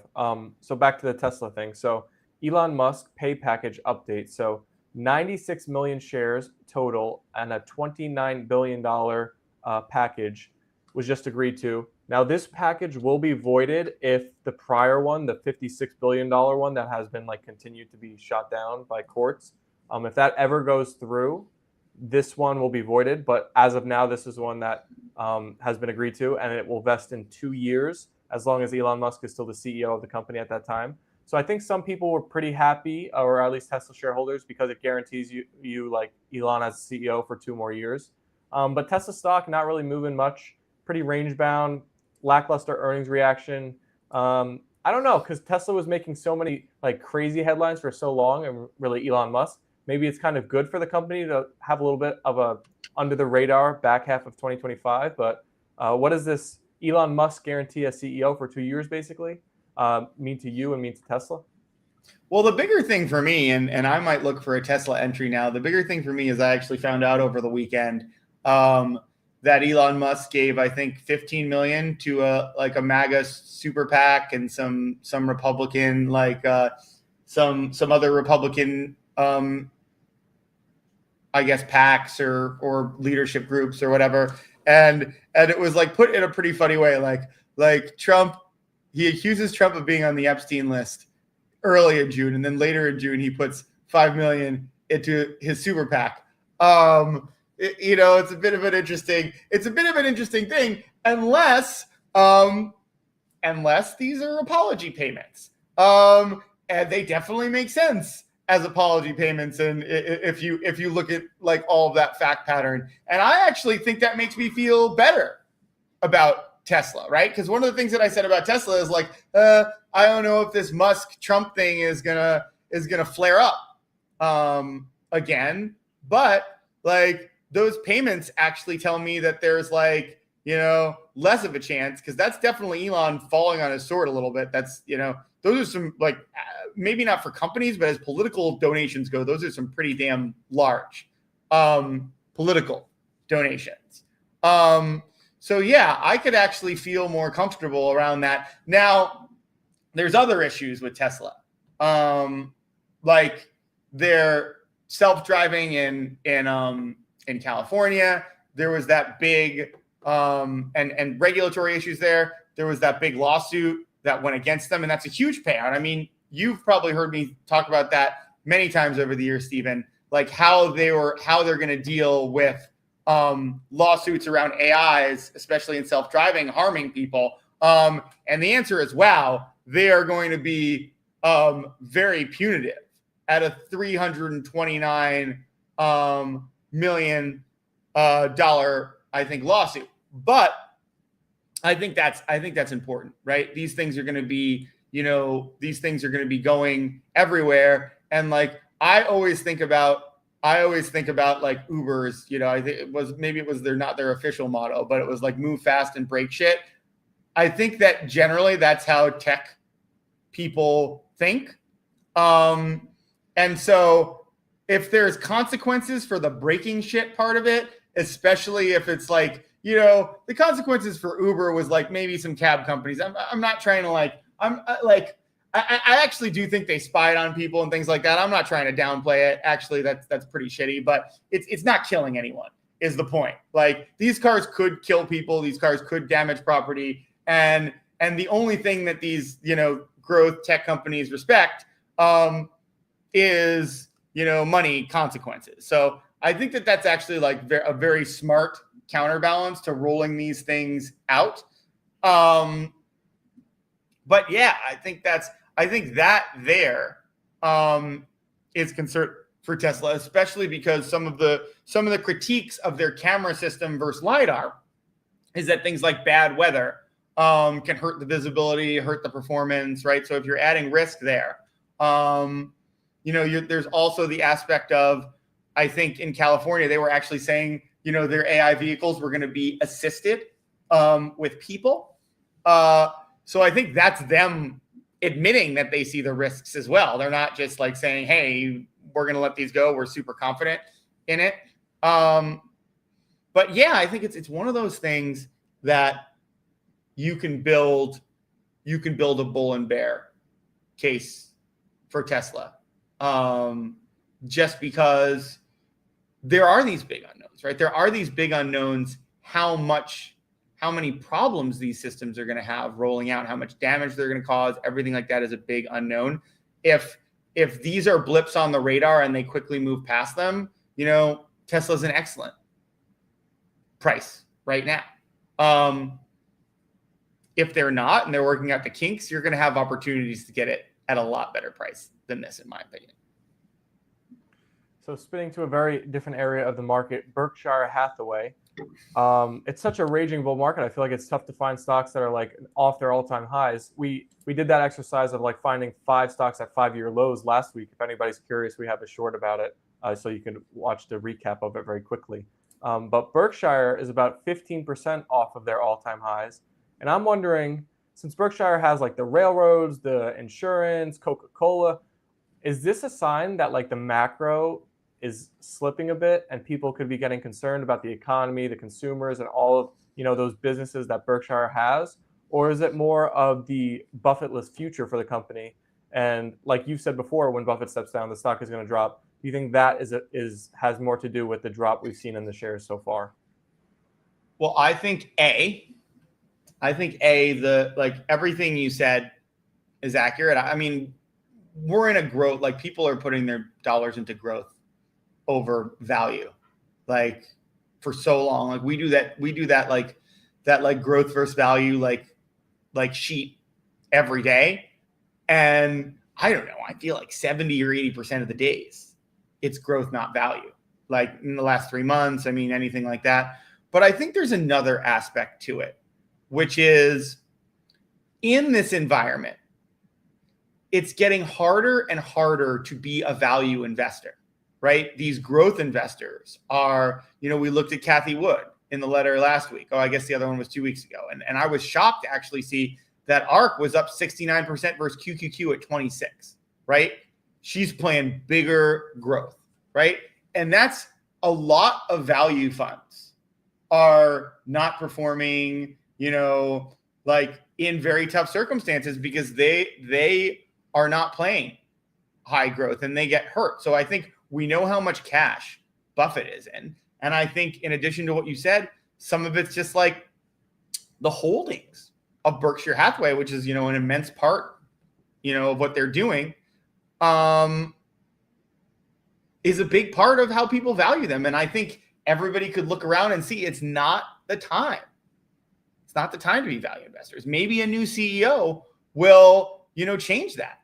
So back to the Tesla thing. So Elon Musk pay package update. So 96 million shares total and a $29 billion package was just agreed to. Now, this package will be voided if the prior one, the $56 billion one that has been continued to be shot down by courts, if that ever goes through, this one will be voided. But as of now, this is one that has been agreed to, and it will vest in 2 years as long as Elon Musk is still the CEO of the company at that time. So I think some people were pretty happy, or at least Tesla shareholders, because it guarantees you like Elon as CEO for 2 more years. But Tesla stock not really moving much, pretty range bound, lackluster earnings reaction. I don't know, because Tesla was making so many crazy headlines for so long, and really Elon Musk. Maybe it's kind of good for the company to have a little bit of a under the radar back half of 2025. But what does this Elon Musk guarantee as CEO for 2 years basically mean to you and mean to Tesla? Well, the bigger thing for me, and I might look for a Tesla entry now. The bigger thing for me is I actually found out over the weekend that Elon Musk gave, I think, 15 million to a MAGA super PAC and some Republican, some other Republican, I guess, PACs or leadership groups or whatever. And it was put in a pretty funny way, like Trump. He accuses Trump of being on the Epstein list early in June, and then later in June he puts 5 million into his super PAC. It's a bit of an interesting thing, unless these are apology payments. And they definitely make sense as apology payments. And if you look at all of that fact pattern, and I actually think that makes me feel better about Tesla, right? Because one of the things that I said about Tesla is I don't know if this Musk Trump thing is gonna flare up again, but those payments actually tell me that there's less of a chance, because that's definitely Elon falling on his sword a little bit. That's those are some maybe not for companies, but as political donations go, those are some pretty damn large political donations. So yeah, I could actually feel more comfortable around that. Now, there's other issues with Tesla, like their self-driving in California. There was that big and regulatory issues there. There was that big lawsuit that went against them, and that's a huge payout. I mean, you've probably heard me talk about that many times over the years, Stephen, how they're going to deal with lawsuits around AIs, especially in self-driving, harming people. And the answer is, wow, they are going to be very punitive at a $329 million I think lawsuit. But I think that's important, right? These things are going to be, going everywhere. And I always think about Uber's, I think it was not their official motto, but it was move fast and break shit. I think that generally that's how tech people think. And so if there's consequences for the breaking shit part of it, especially if it's the consequences for Uber was maybe some cab companies. I'm not trying to I actually do think they spied on people and things like that. I'm not trying to downplay it. Actually, that's pretty shitty, but it's not killing anyone. is the point. Like, these cars could kill people, these cars could damage property, and the only thing that these, growth tech companies respect is, money consequences. So I think that that's actually like a very smart counterbalance to rolling these things out. But yeah, I think that there is concern for Tesla, especially because some of the critiques of their camera system versus LiDAR is that things like bad weather can hurt the visibility, hurt the performance, right? So if you're adding risk there, there's also the aspect of, I think in California, they were actually saying, their AI vehicles were going to be assisted with people. So I think that's them admitting that they see the risks as well. They're not just like saying, hey, we're going to let these go, we're super confident in it. But yeah, I think it's one of those things that you can build a bull and bear case for Tesla, just because there are these big unknowns, right? There are these big unknowns, how many problems these systems are going to have rolling out, how much damage they're going to cause, everything like that is a big unknown. If these are blips on the radar and they quickly move past them, Tesla's an excellent price right now. If they're not and they're working out the kinks, you're going to have opportunities to get it at a lot better price than this, in my opinion. So spinning to a very different area of the market, Berkshire Hathaway. It's such a raging bull market. I feel like it's tough to find stocks that are like off their all-time highs. We did that exercise of like finding 5 stocks at 5-year lows last week. If anybody's curious, we have a short about it, so you can watch the recap of it very quickly. But Berkshire is about 15% off of their all-time highs. And I'm wondering, since Berkshire has like the railroads, the insurance, Coca-Cola, is this a sign that like the macro is slipping a bit and people could be getting concerned about the economy, the consumers, and all of those businesses that Berkshire has? Or is it more of the Buffett-less future for the company? And like you said before, when Buffett steps down, the stock is going to drop. Do you think that has more to do with the drop we've seen in the shares so far? Well, I think everything you said is accurate. I mean, we're in a growth, like people are putting their dollars into growth over value, like for so long. Like we do that like growth versus value, like sheet every day. And I don't know, I feel like 70 or 80% of the days it's growth, not value. Like in the last 3 months, I mean, anything like that. But I think there's another aspect to it, which is in this environment, it's getting harder and harder to be a value investor, right? These growth investors are, we looked at Cathie Wood in the letter last week. Oh, I guess the other one was 2 weeks ago. And I was shocked to actually see that ARK was up 69% versus QQQ at 26, right? She's playing bigger growth, right? And that's a lot of value funds are not performing, like in very tough circumstances because they are not playing high growth and they get hurt. So I think we know how much cash Buffett is in. And I think in addition to what you said, some of it's just like the holdings of Berkshire Hathaway, which is, an immense part, of what they're doing, is a big part of how people value them. And I think everybody could look around and see it's not the time. It's not the time to be value investors. Maybe a new CEO will, change that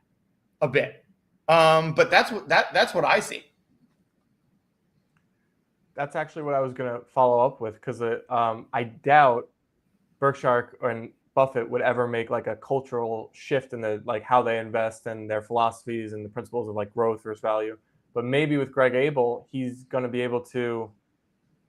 a bit. But that's what I see. That's actually what I was going to follow up with, because I doubt Berkshire and Buffett would ever make like a cultural shift in the like how they invest and their philosophies and the principles of like growth versus value. But maybe with Greg Abel, he's going to be able to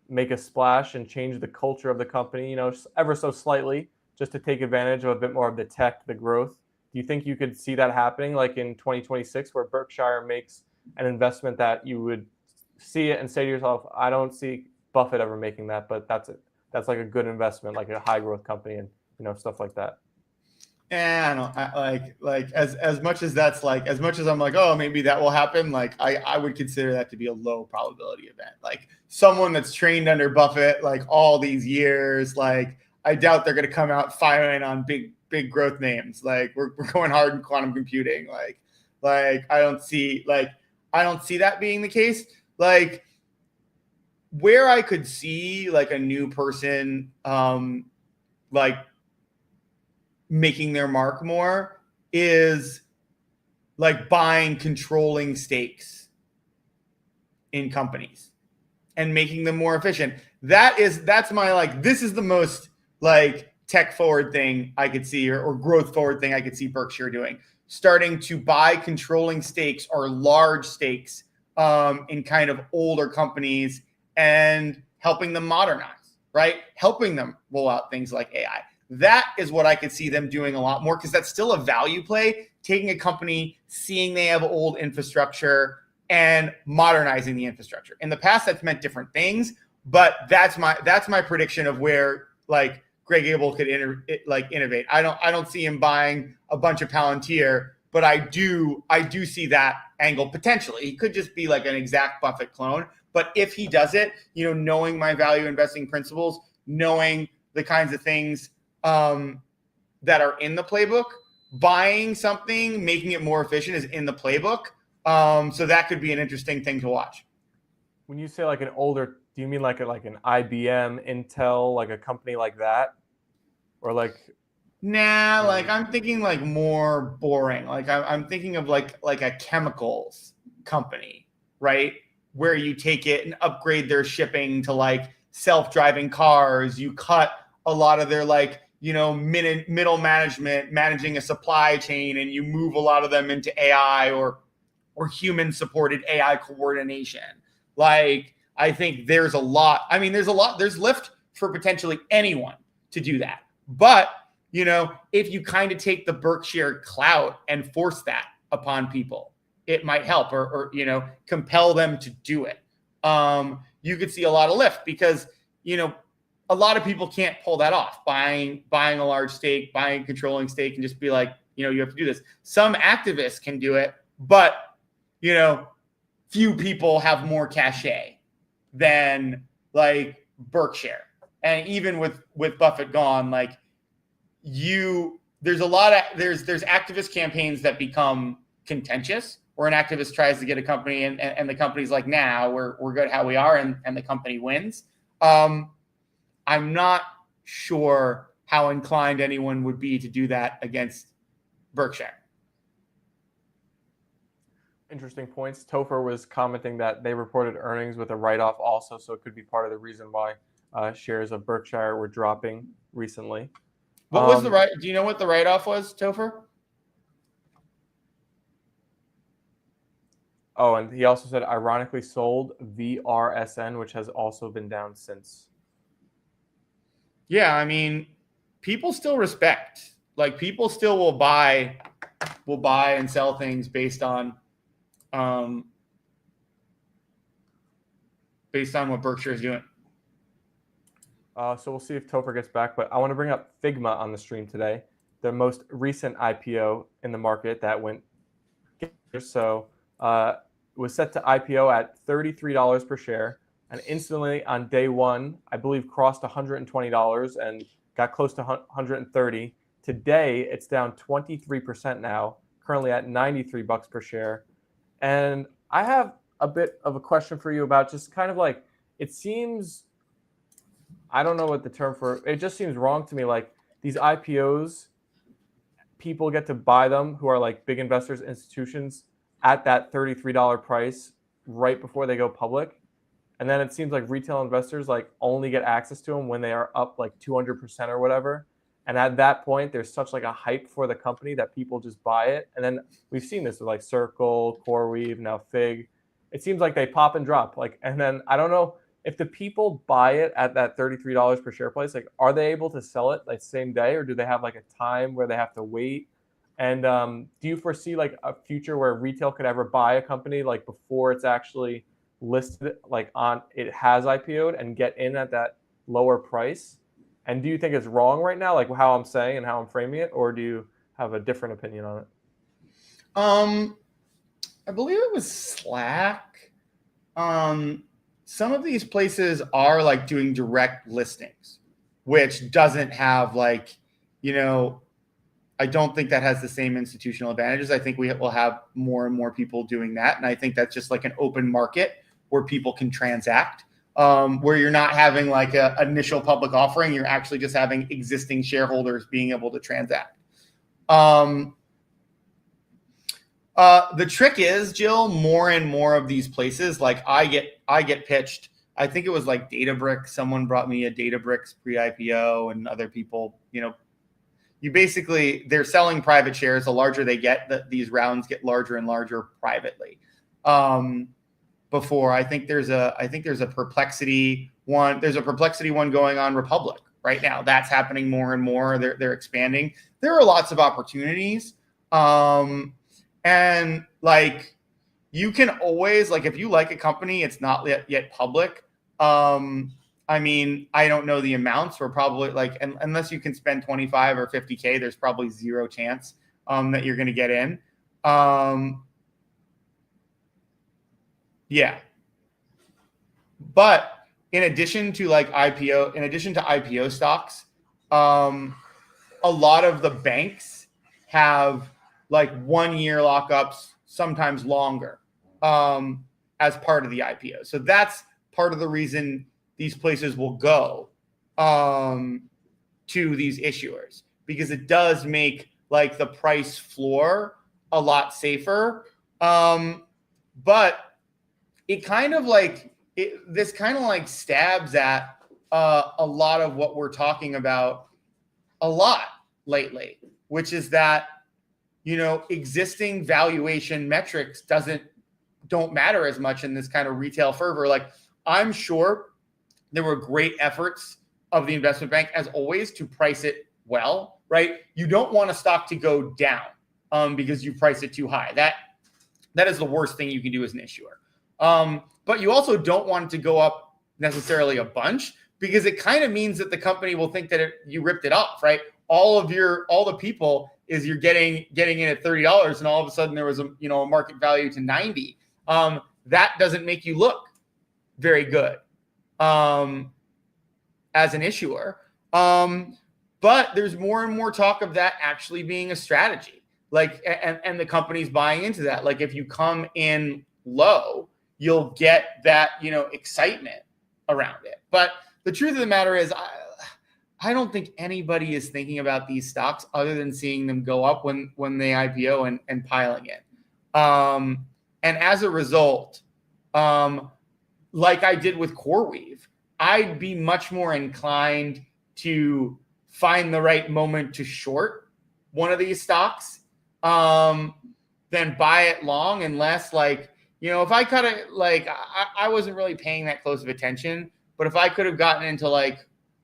make a splash and change the culture of the company, ever so slightly, just to take advantage of a bit more of the tech, the growth. Do you think you could see that happening like in 2026 where Berkshire makes an investment that you would see it and say to yourself, I don't see Buffett ever making that, but that's it. That's like a good investment, like a high growth company and stuff like that. I don't like as much as that's like as much as I'm like, oh, maybe that will happen. Like I would consider that to be a low probability event. Like someone that's trained under Buffett like all these years, like I doubt they're going to come out firing on big growth names. Like we're going hard in quantum computing. Like I don't see that being the case. Like where I could see like a new person like making their mark more is like buying controlling stakes in companies and making them more efficient. That's my like this is the most like tech forward thing I could see or growth forward thing I could see Berkshire doing. Starting to buy controlling stakes or large stakes in kind of older companies and helping them modernize, right? Helping them roll out things like AI. That is what I could see them doing a lot more because that's still a value play, taking a company, seeing they have old infrastructure and modernizing the infrastructure. In the past, that's meant different things, but that's my prediction of where like Greg Abel could innovate. I don't see him buying a bunch of Palantir, but I do see that angle potentially. He could just be like an exact Buffett clone, but if he does it, knowing my value investing principles, knowing the kinds of things that are in the playbook, buying something, making it more efficient is in the playbook. So that could be an interesting thing to watch. When you say like an older, do you mean like an IBM, Intel, like a company like that, or like? Nah, like I'm thinking like more boring. Like I'm thinking of like a chemicals company, right? Where you take it and upgrade their shipping to like self-driving cars. You cut a lot of their like middle management managing a supply chain, and you move a lot of them into AI or human supported AI coordination. Like I think there's a lot. I mean, there's lift for potentially anyone to do that. But if you kind of take the Berkshire clout and force that upon people, it might help or compel them to do it. You could see a lot of lift because a lot of people can't pull that off, buying a large stake, buying a controlling stake, and just be like, you have to do this. Some activists can do it, but few people have more cachet than like Berkshire. And even with Buffett gone, like there's activist campaigns that become contentious where an activist tries to get a company and the company's like, nah, we're good how we are, and the company wins. I'm not sure how inclined anyone would be to do that against Berkshire. Interesting points. Topher was commenting that they reported earnings with a write-off also, so it could be part of the reason why shares of Berkshire were dropping recently. What was do you know what the write-off was, Topher? Oh, and he also said ironically sold VRSN, which has also been down since. Yeah, I mean, people still respect. Like people still will buy and sell things based on what Berkshire is doing. So we'll see if Topher gets back, but I want to bring up Figma on the stream today, the most recent IPO in the market that went. So it was set to IPO at $33 per share, and instantly on day one, I believe crossed $120 and got close to $130. Today, it's down 23% now, currently at $93 per share. And I have a bit of a question for you about just kind of like, it seems, I don't know what the term for it just seems wrong to me. Like these IPOs, people get to buy them who are like big investors, institutions at that $33 price right before they go public. And then it seems like retail investors like only get access to them when they are up like 200% or whatever. And at that point, there's such like a hype for the company that people just buy it. And then we've seen this with like Circle, CoreWeave, now Fig. It seems like they pop and drop. Like, and then I don't know if the people buy it at that $33 per share price. Like, are they able to sell it like same day, or do they have like a time where they have to wait? And do you foresee like a future where retail could ever buy a company like before it's actually listed, like on it has IPO'd, and get in at that lower price? And do you think it's wrong right now, like how I'm saying and how I'm framing it, or do have a different opinion on it? I believe it was Slack. Some of these places are like doing direct listings, which doesn't have like, I don't think that has the same institutional advantages. I think we will have more and more people doing that. And I think that's just like an open market where people can transact, where you're not having like an initial public offering. You're actually just having existing shareholders being able to transact. The trick is, Jill, more and more of these places, like I get pitched. I think it was like Databricks. Someone brought me a Databricks pre-IPO, and other people, they're selling private shares. The larger they get, these rounds get larger and larger privately. Before I think there's a Perplexity one. There's a Perplexity one going on Republic right now. That's happening more and more. They're expanding. There are lots of opportunities. And like, you can always, like, if you like a company, it's not yet public. I mean, I don't know the amounts. We're probably like, unless you can spend 25 or 50K, there's probably zero chance that you're going to get in. Yeah. But in addition to IPO stocks, a lot of the banks have like 1 year lockups, sometimes longer, as part of the IPO. So that's part of the reason these places will go to these issuers, because it does make like the price floor a lot safer. But it kind of like this kind of like stabs at a lot of what we're talking about a lot lately, which is that existing valuation metrics don't matter as much in this kind of retail fervor. Like, I'm sure there were great efforts of the investment bank, as always, to price it well, right? You don't want a stock to go down because you price it too high. That is the worst thing you can do as an issuer. But you also don't want it to go up necessarily a bunch, because it kind of means that the company will think that you ripped it off, right? All the people is you're getting in at $30, and all of a sudden there was a market value to 90. That doesn't make you look very good as an issuer. But there's more and more talk of that actually being a strategy, like, and the company's buying into that. Like, if you come in low, you'll get that excitement around it. But the truth of the matter is, I don't think anybody is thinking about these stocks other than seeing them go up when they IPO and piling in. And as a result, like I did with CoreWeave, I'd be much more inclined to find the right moment to short one of these stocks than buy it long, unless if I kind of I wasn't really paying that close of attention, but if I could have gotten into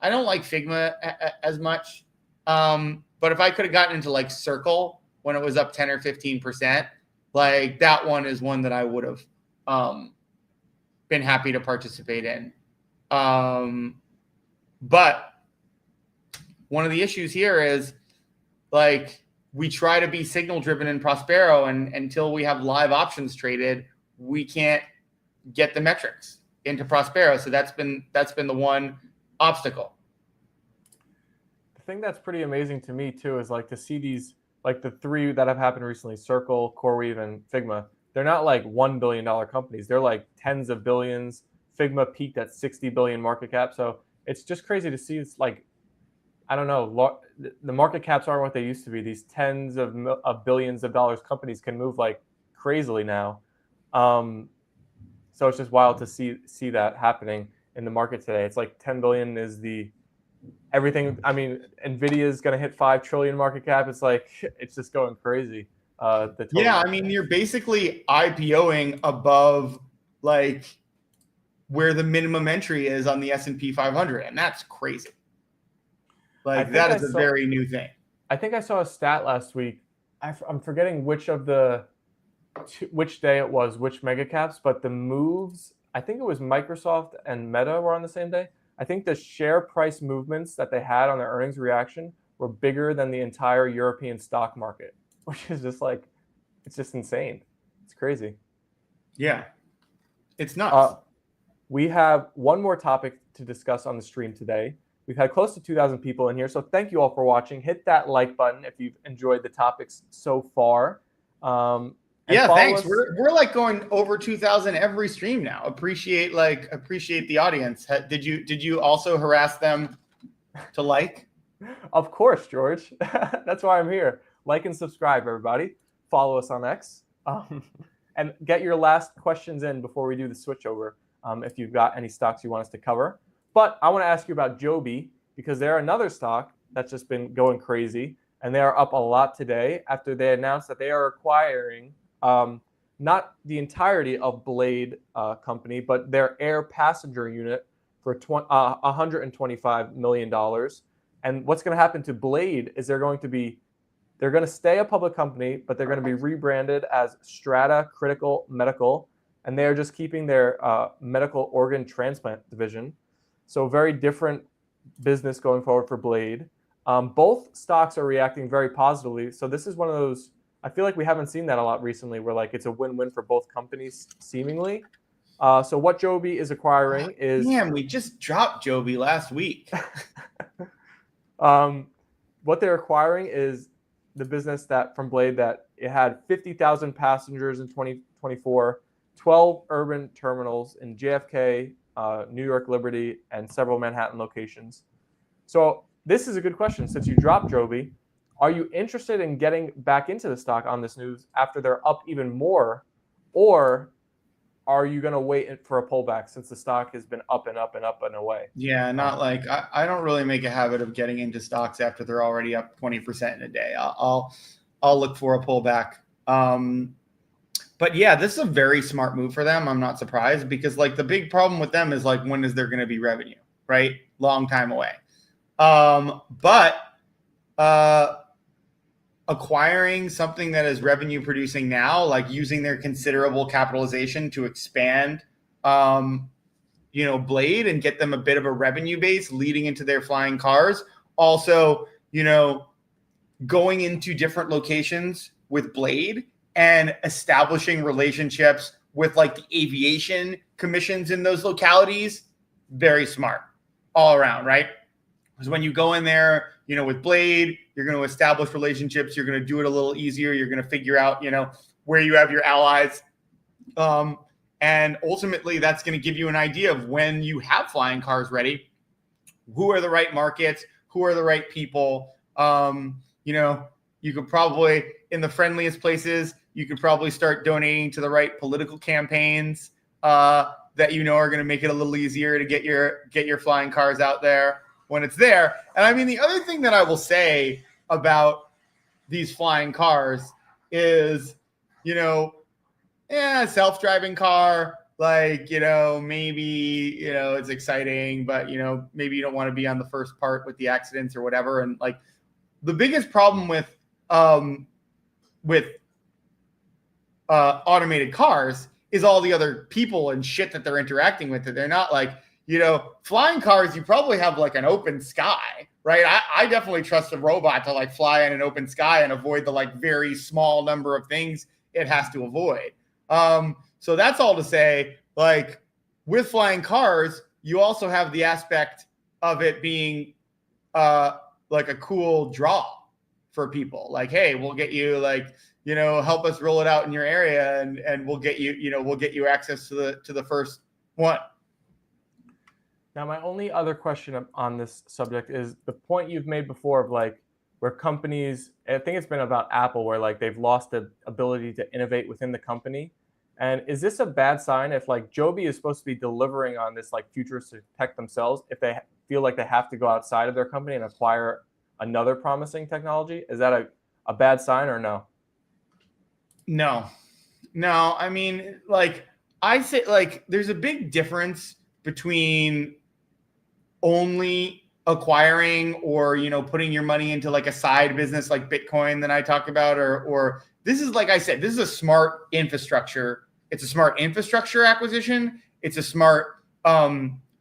I don't like Figma as much, but if I could have gotten into Circle when it was up 10 or 15%, that one is one that I would have been happy to participate in. But one of the issues here is we try to be signal driven in Prospero, and until we have live options traded, we can't get the metrics into Prospero. So that's been the one obstacle. The thing that's pretty amazing to me too is to see these, the three that have happened recently, Circle, CoreWeave, and Figma. They're not $1 billion companies. They're tens of billions. Figma peaked at 60 billion market cap. So it's just crazy to see. It's I don't know, the market caps aren't what they used to be. These tens of billions of dollars companies can move crazily now. So it's just wild to see that happening in the market today. It's 10 billion is everything. I mean, Nvidia is going to hit 5 trillion market cap. It's it's just going crazy. Yeah, I mean, you're basically IPOing above where the minimum entry is on the S&P 500, and that's crazy. That is a very new thing. I think I saw a stat last week. I'm forgetting which day it was, which mega caps, but the moves, I think it was Microsoft and Meta were on the same day. I think the share price movements that they had on their earnings reaction were bigger than the entire European stock market, which is just like, it's just insane. It's crazy. Yeah, it's nuts. We have one more topic to discuss on the stream today. We've had close to 2,000 people in here, so thank you all for watching. Hit that like button if you've enjoyed the topics so far. Yeah, thanks. We're like going over 2,000 every stream now. Appreciate the audience. Did you also harass them to like? Of course, George. That's why I'm here. Like and subscribe, everybody. Follow us on X. And get your last questions in before we do the switchover, if you've got any stocks you want us to cover. But I want to ask you about Joby, because they're another stock that's just been going crazy, and they are up a lot today after they announced that they are acquiring not the entirety of Blade company, but their air passenger unit for $125 million. And what's going to happen to Blade is they're going to stay a public company, but they're going to be rebranded as Strata Critical Medical, and they are just keeping their medical organ transplant division. So very different business going forward for Blade. Both stocks are reacting very positively. So this is one of those, I feel like we haven't seen that a lot recently, where like it's a win-win for both companies seemingly. So what Joby is acquiring is... Damn, we just dropped Joby last week. What they're acquiring is the business that from Blade that it had 50,000 passengers in 2024, 12 urban terminals in JFK, New York Liberty, and several Manhattan locations. So this is a good question. Since you dropped Joby, are you interested in getting back into the stock on this news after they're up even more, or are you going to wait for a pullback since the stock has been up and up and up and away? Yeah, not like I don't really make a habit of getting into stocks after they're already up 20% in a day. I'll look for a pullback. But yeah, this is a very smart move for them. I'm not surprised, because like the big problem with them is like, when is there going to be revenue, right? Long time away. But acquiring something that is revenue producing now, like using their considerable capitalization to expand, Blade and get them a bit of a revenue base leading into their flying cars. Also, going into different locations with Blade and establishing relationships with like the aviation commissions in those localities. Very smart all around, right? Because when you go in there, with Blade, you're going to establish relationships. You're going to do it a little easier. You're going to figure out, where you have your allies. And ultimately, that's going to give you an idea of when you have flying cars ready, who are the right markets, who are the right people. You could probably, in the friendliest places, you could probably start donating to the right political campaigns that are going to make it a little easier to get your flying cars out there when it's there. And I mean, the other thing that I will say about these flying cars is, self-driving car, like, maybe, it's exciting, but, maybe you don't want to be on the first part with the accidents or whatever. And like the biggest problem with automated cars is all the other people and shit that they're interacting with. They're not like, flying cars, you probably have like an open sky, right? I definitely trust a robot to like fly in an open sky and avoid the like very small number of things it has to avoid. So that's all to say, like with flying cars, you also have the aspect of it being like a cool draw for people. Like, hey, we'll get you like, help us roll it out in your area, and we'll get you access to the first one. Now, my only other question on this subject is the point you've made before of like where companies, I think it's been about Apple, where like they've lost the ability to innovate within the company. And is this a bad sign if like Joby is supposed to be delivering on this like futuristic tech themselves, if they feel like they have to go outside of their company and acquire another promising technology? Is that a bad sign or no? No. I mean, like I say, like there's a big difference between only acquiring or, putting your money into like a side business like Bitcoin that I talk about, or this is, like I said, this is a smart infrastructure. It's a smart infrastructure acquisition. It's a smart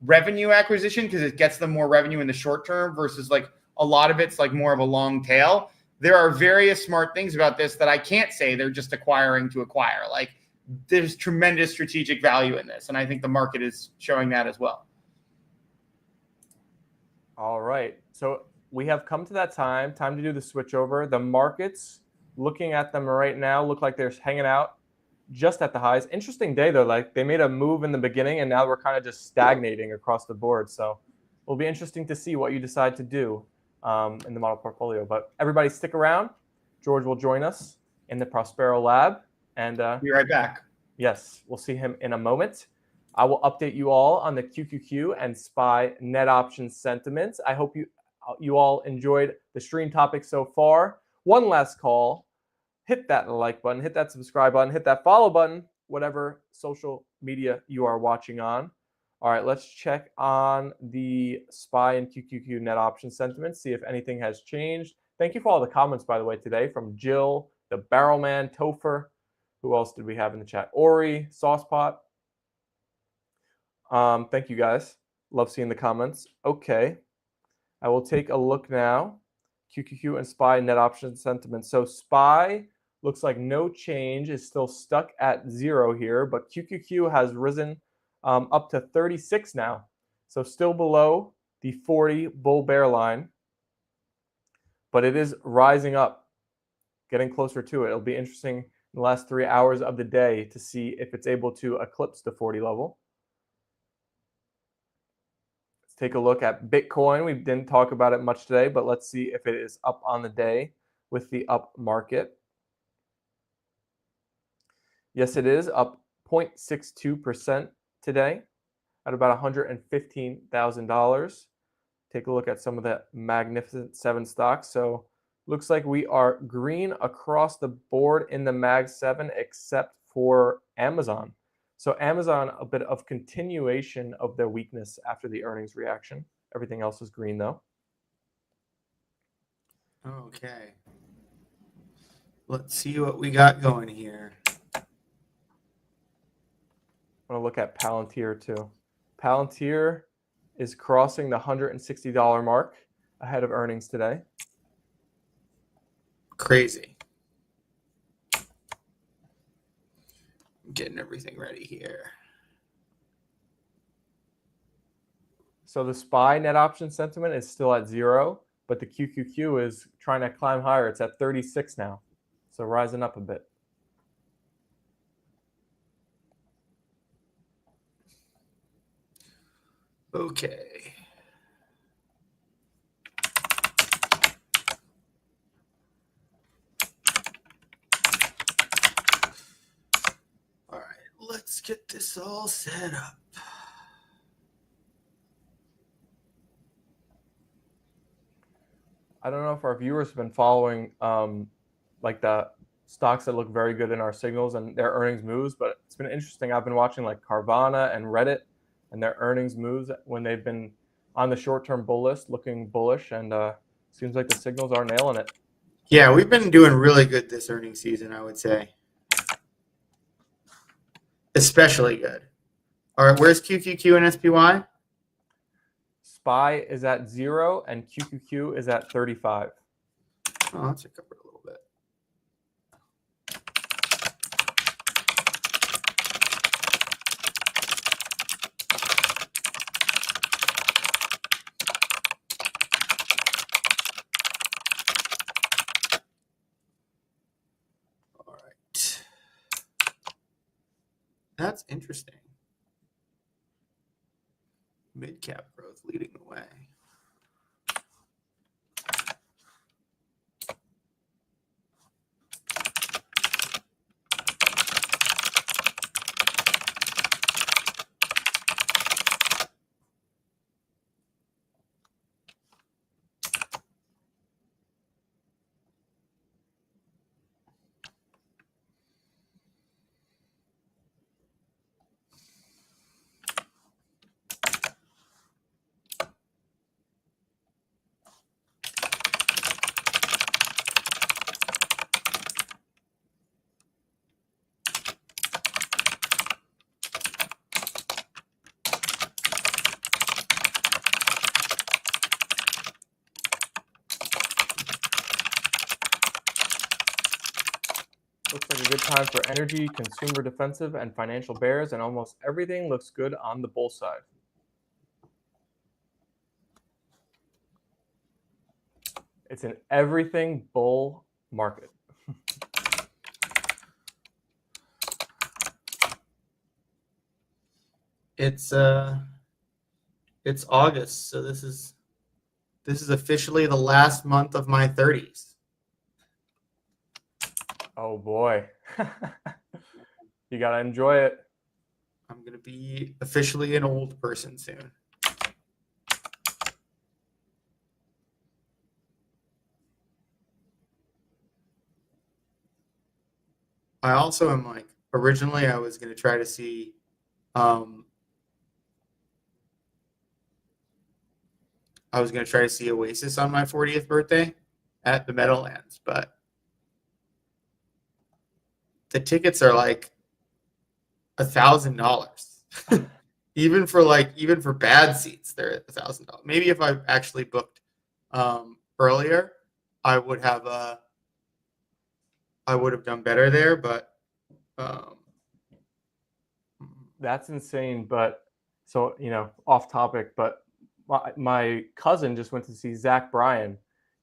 revenue acquisition because it gets them more revenue in the short term versus like a lot of it's like more of a long tail. There are various smart things about this that I can't say they're just acquiring to acquire. Like there's tremendous strategic value in this. And I think the market is showing that as well. All right. So we have come to that time to do the switch over. The markets, looking at them right now, look like they're hanging out just at the highs. Interesting day though. Like they made a move in the beginning and now we're kind of just stagnating across the board. So it'll be interesting to see what you decide to do in the model portfolio. But everybody stick around. George will join us in the Prospero lab. And be right back. Yes, we'll see him in a moment. I will update you all on the QQQ and SPY net option sentiments. I hope you all enjoyed the stream topic so far. One last call. Hit that like button, hit that subscribe button, hit that follow button, whatever social media you are watching on. All right, let's check on the SPY and QQQ net option sentiments, see if anything has changed. Thank you for all the comments, by the way, today from Jill, the Barrelman, Topher. Who else did we have in the chat? Ori, Saucepot. Thank you guys. Love seeing the comments. Okay. I will take a look now. QQQ and SPY net option sentiment. So SPY looks like no change, is still stuck at 0 here, but QQQ has risen up to 36 now. So still below the 40 bull bear line, but it is rising up, getting closer to it. It'll be interesting in the last 3 hours of the day to see if it's able to eclipse the 40 level. Let's take a look at Bitcoin. We didn't talk about it much today, but let's see if it is up on the day with the up market. Yes, it is up 0.62% today at about $115,000. Take a look at some of the Magnificent 7 stocks. So looks like we are green across the board in the Mag 7 except for Amazon. So Amazon, a bit of continuation of their weakness after the earnings reaction. Everything else is green though. Okay. Let's see what we got going here. I want to look at Palantir too. Palantir is crossing the $160 mark ahead of earnings today. Crazy. I'm getting everything ready here. So the SPY net option sentiment is still at 0, but the QQQ is trying to climb higher. It's at 36 now, so rising up a bit. Okay. All right, let's get this all set up. I don't know if our viewers have been following like the stocks that look very good in our signals and their earnings moves, but it's been interesting. I've been watching like Carvana and Reddit and their earnings moves when they've been on the short-term bull list looking bullish, and seems like the signals are nailing it. Yeah, we've been doing really good this earnings season, I would say. Especially good. All right, where's QQQ and SPY? SPY is at 0 and QQQ is at 35. Oh, that's recovered a little bit. All right. That's interesting. Mid-cap growth leading the way. a good time for energy, consumer defensive, and financial bears, and almost everything looks good on the bull side. It's an everything bull market. It's August, so this is officially the last month of my 30s. Oh boy. You gotta enjoy it. I'm gonna be officially an old person soon. I also am like, originally I was gonna try to see Oasis on my 40th birthday at the Meadowlands, but the tickets are like $1,000. even for bad seats, they're $1,000. Maybe if I actually booked earlier, I would have done better there, but That's insane. But so, off topic, but my cousin just went to see Zach Bryan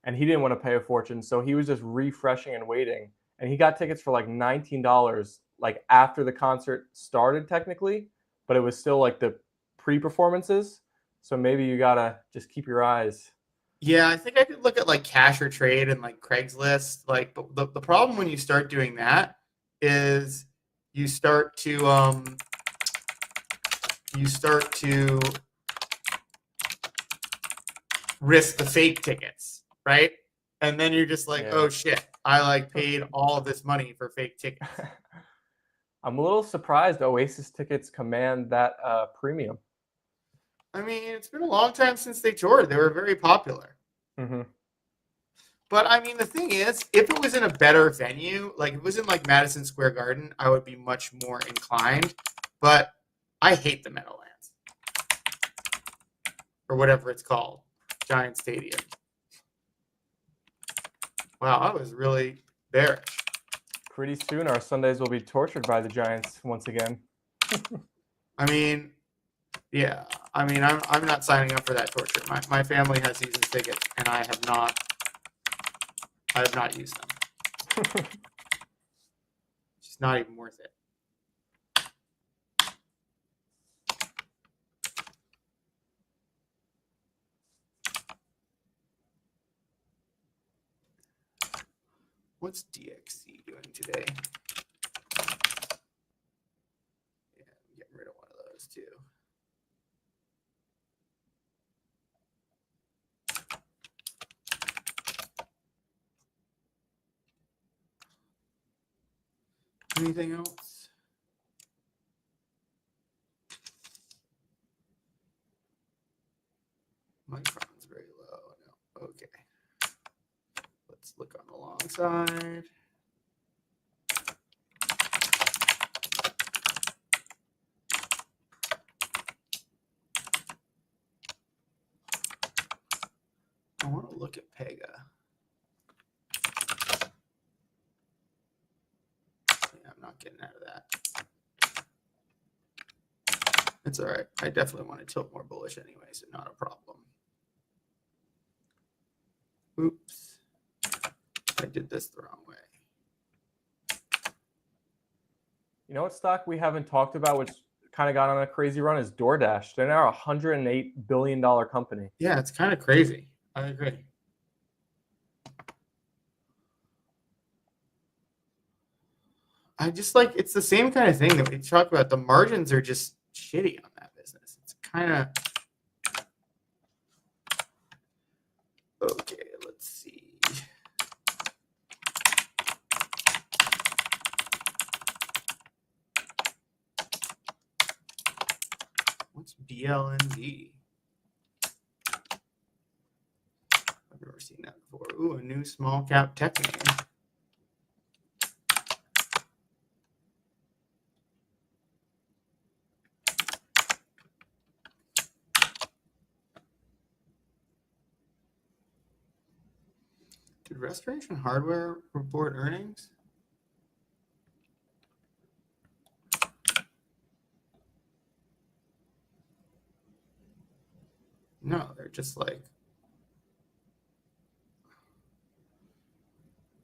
and he didn't want to pay a fortune. So he was just refreshing and waiting. And he got tickets for like $19, like after the concert started technically, but it was still like the pre-performances. So maybe you gotta just keep your eyes. yeah, I think I could look at like Cash or Trade and like Craigslist. Like, but the problem when you start doing that is you start to risk the fake tickets, right? And then you're just like, Yeah. oh shit, I like paid all of this money for fake tickets. I'm a little surprised Oasis tickets command that premium. I mean, it's been a long time since they toured. They were very popular. Mm-hmm. But I mean, the thing is, if it was in a better venue, like if it was in like Madison Square Garden, I would be much more inclined. But I hate the Meadowlands or whatever it's called, Giant Stadium. Wow, I was really bearish. Pretty soon, our Sundays will be tortured by the Giants once again. I mean, yeah. I mean, I'm not signing up for that torture. My family has season tickets, and I have not used them. It's not even worth it. What's DXC doing today? Yeah, I'm getting rid of one of those too. Anything else? Micron's very low. No. Okay. Let's look on the long side. I want to look at Pega. Yeah, I'm not getting out of that. It's all right. I definitely want to tilt more bullish anyway, so not a problem. Oops. I did this the wrong way. You know what stock we haven't talked about, which kind of got on a crazy run, is DoorDash. They're now a $108 billion company. Yeah, it's kind of crazy. I agree. I just like, it's the same kind of thing that we talk about. The margins are just shitty on that business. It's kind of, okay, let's see. What's BLND? I've never seen that before. Ooh, a new small cap tech name. Did Restoration Hardware report earnings? No, they're just like,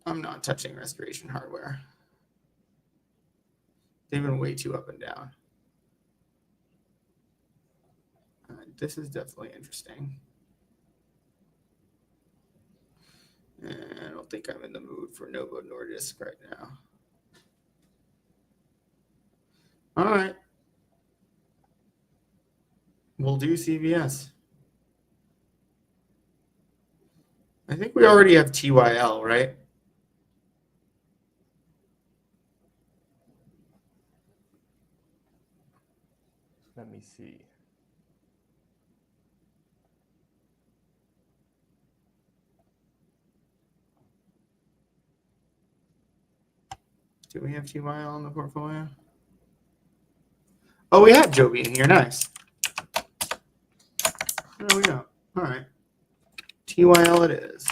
I'm not touching restoration hardware. They've been way too up and down. This is definitely interesting. And I don't think I'm in the mood for Novo Nordisk right now. All right. We'll do CVS. I think we already have TYL, right? Let me see. Do we have TYL in the portfolio? Oh, we have Joby in here. Nice. There we go. All right. TYL it is.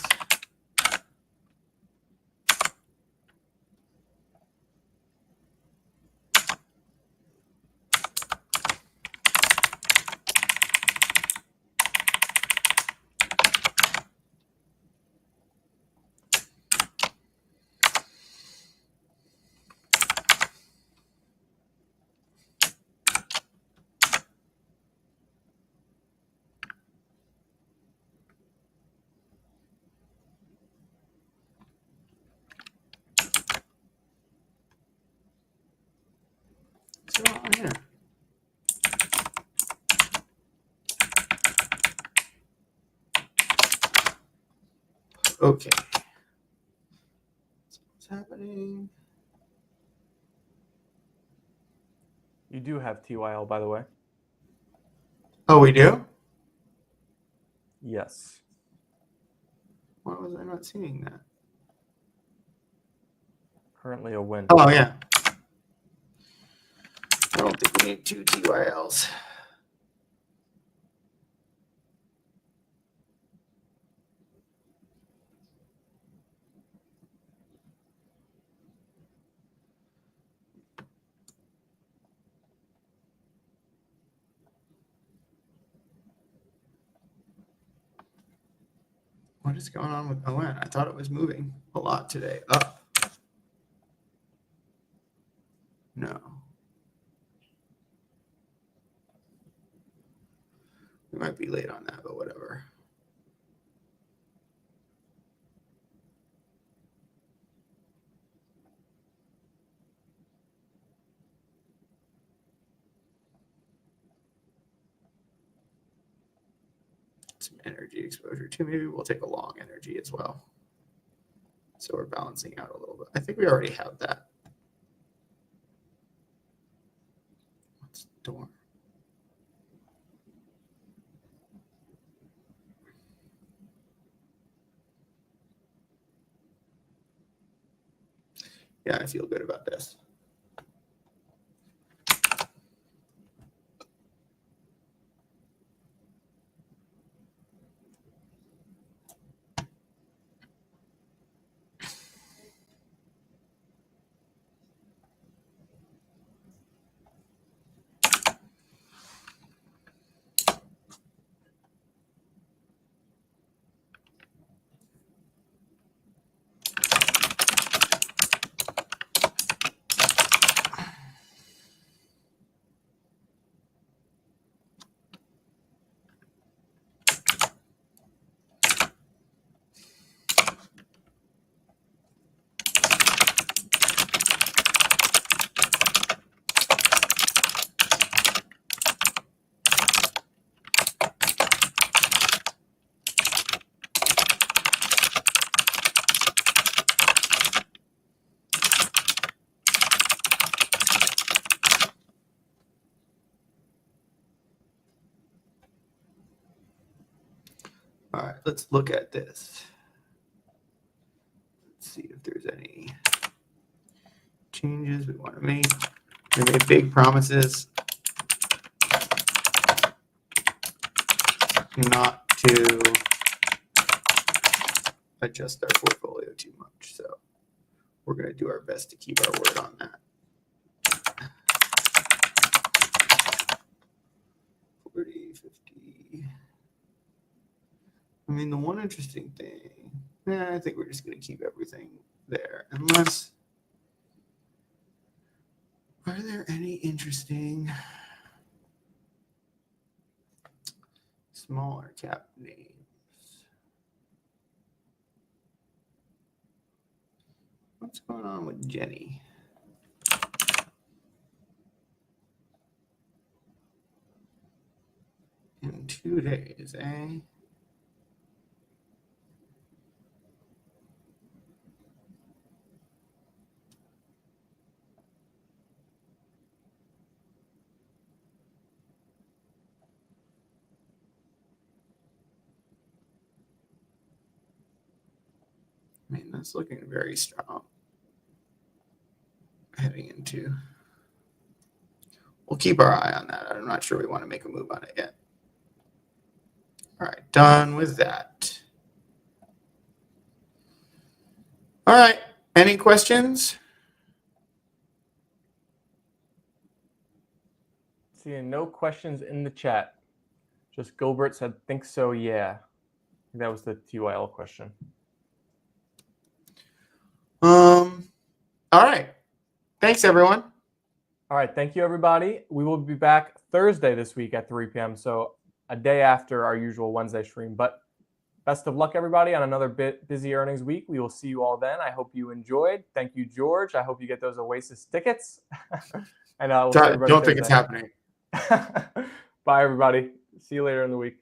What's going on here? Okay. What's happening? You do have TYL, by the way. Oh, we do? Yes. Why was I not seeing that? Currently a win. Oh, yeah. I don't think we need 2 TYLs. What is going on with ON? I thought it was moving a lot today. Up. No. We might be late on that, but whatever. Some energy exposure too. Maybe we'll take a long energy as well. So we're balancing out a little bit. I think we already have that. What's the door? Yeah, I feel good about this. All right, let's look at this. Let's see if there's any changes we want to make. We made big promises not to adjust our portfolio too much. So we're going to do our best to keep our word on that. 40, 50. mean, the one interesting thing, I think we're just going to keep everything there. Unless, are there any interesting smaller cap names? What's going on with Jenny? In 2 days, eh? I mean, that's looking very strong. Heading into. We'll keep our eye on that. I'm not sure we want to make a move on it yet. All right, done with that. All right, any questions? Seeing no questions in the chat. Just Gilbert said, think so, yeah. That was the TYL question. All right. Thanks, everyone. All right, thank you, everybody. We will be back Thursday this week at 3 p.m., so a day after our usual Wednesday stream. But best of luck, everybody, on another busy earnings week. We will see you all then. I hope you enjoyed. Thank you, George. I hope you get those Oasis tickets. And we'll see everybody Don't think it's Thursday. happening. Bye, everybody. See you later in the week.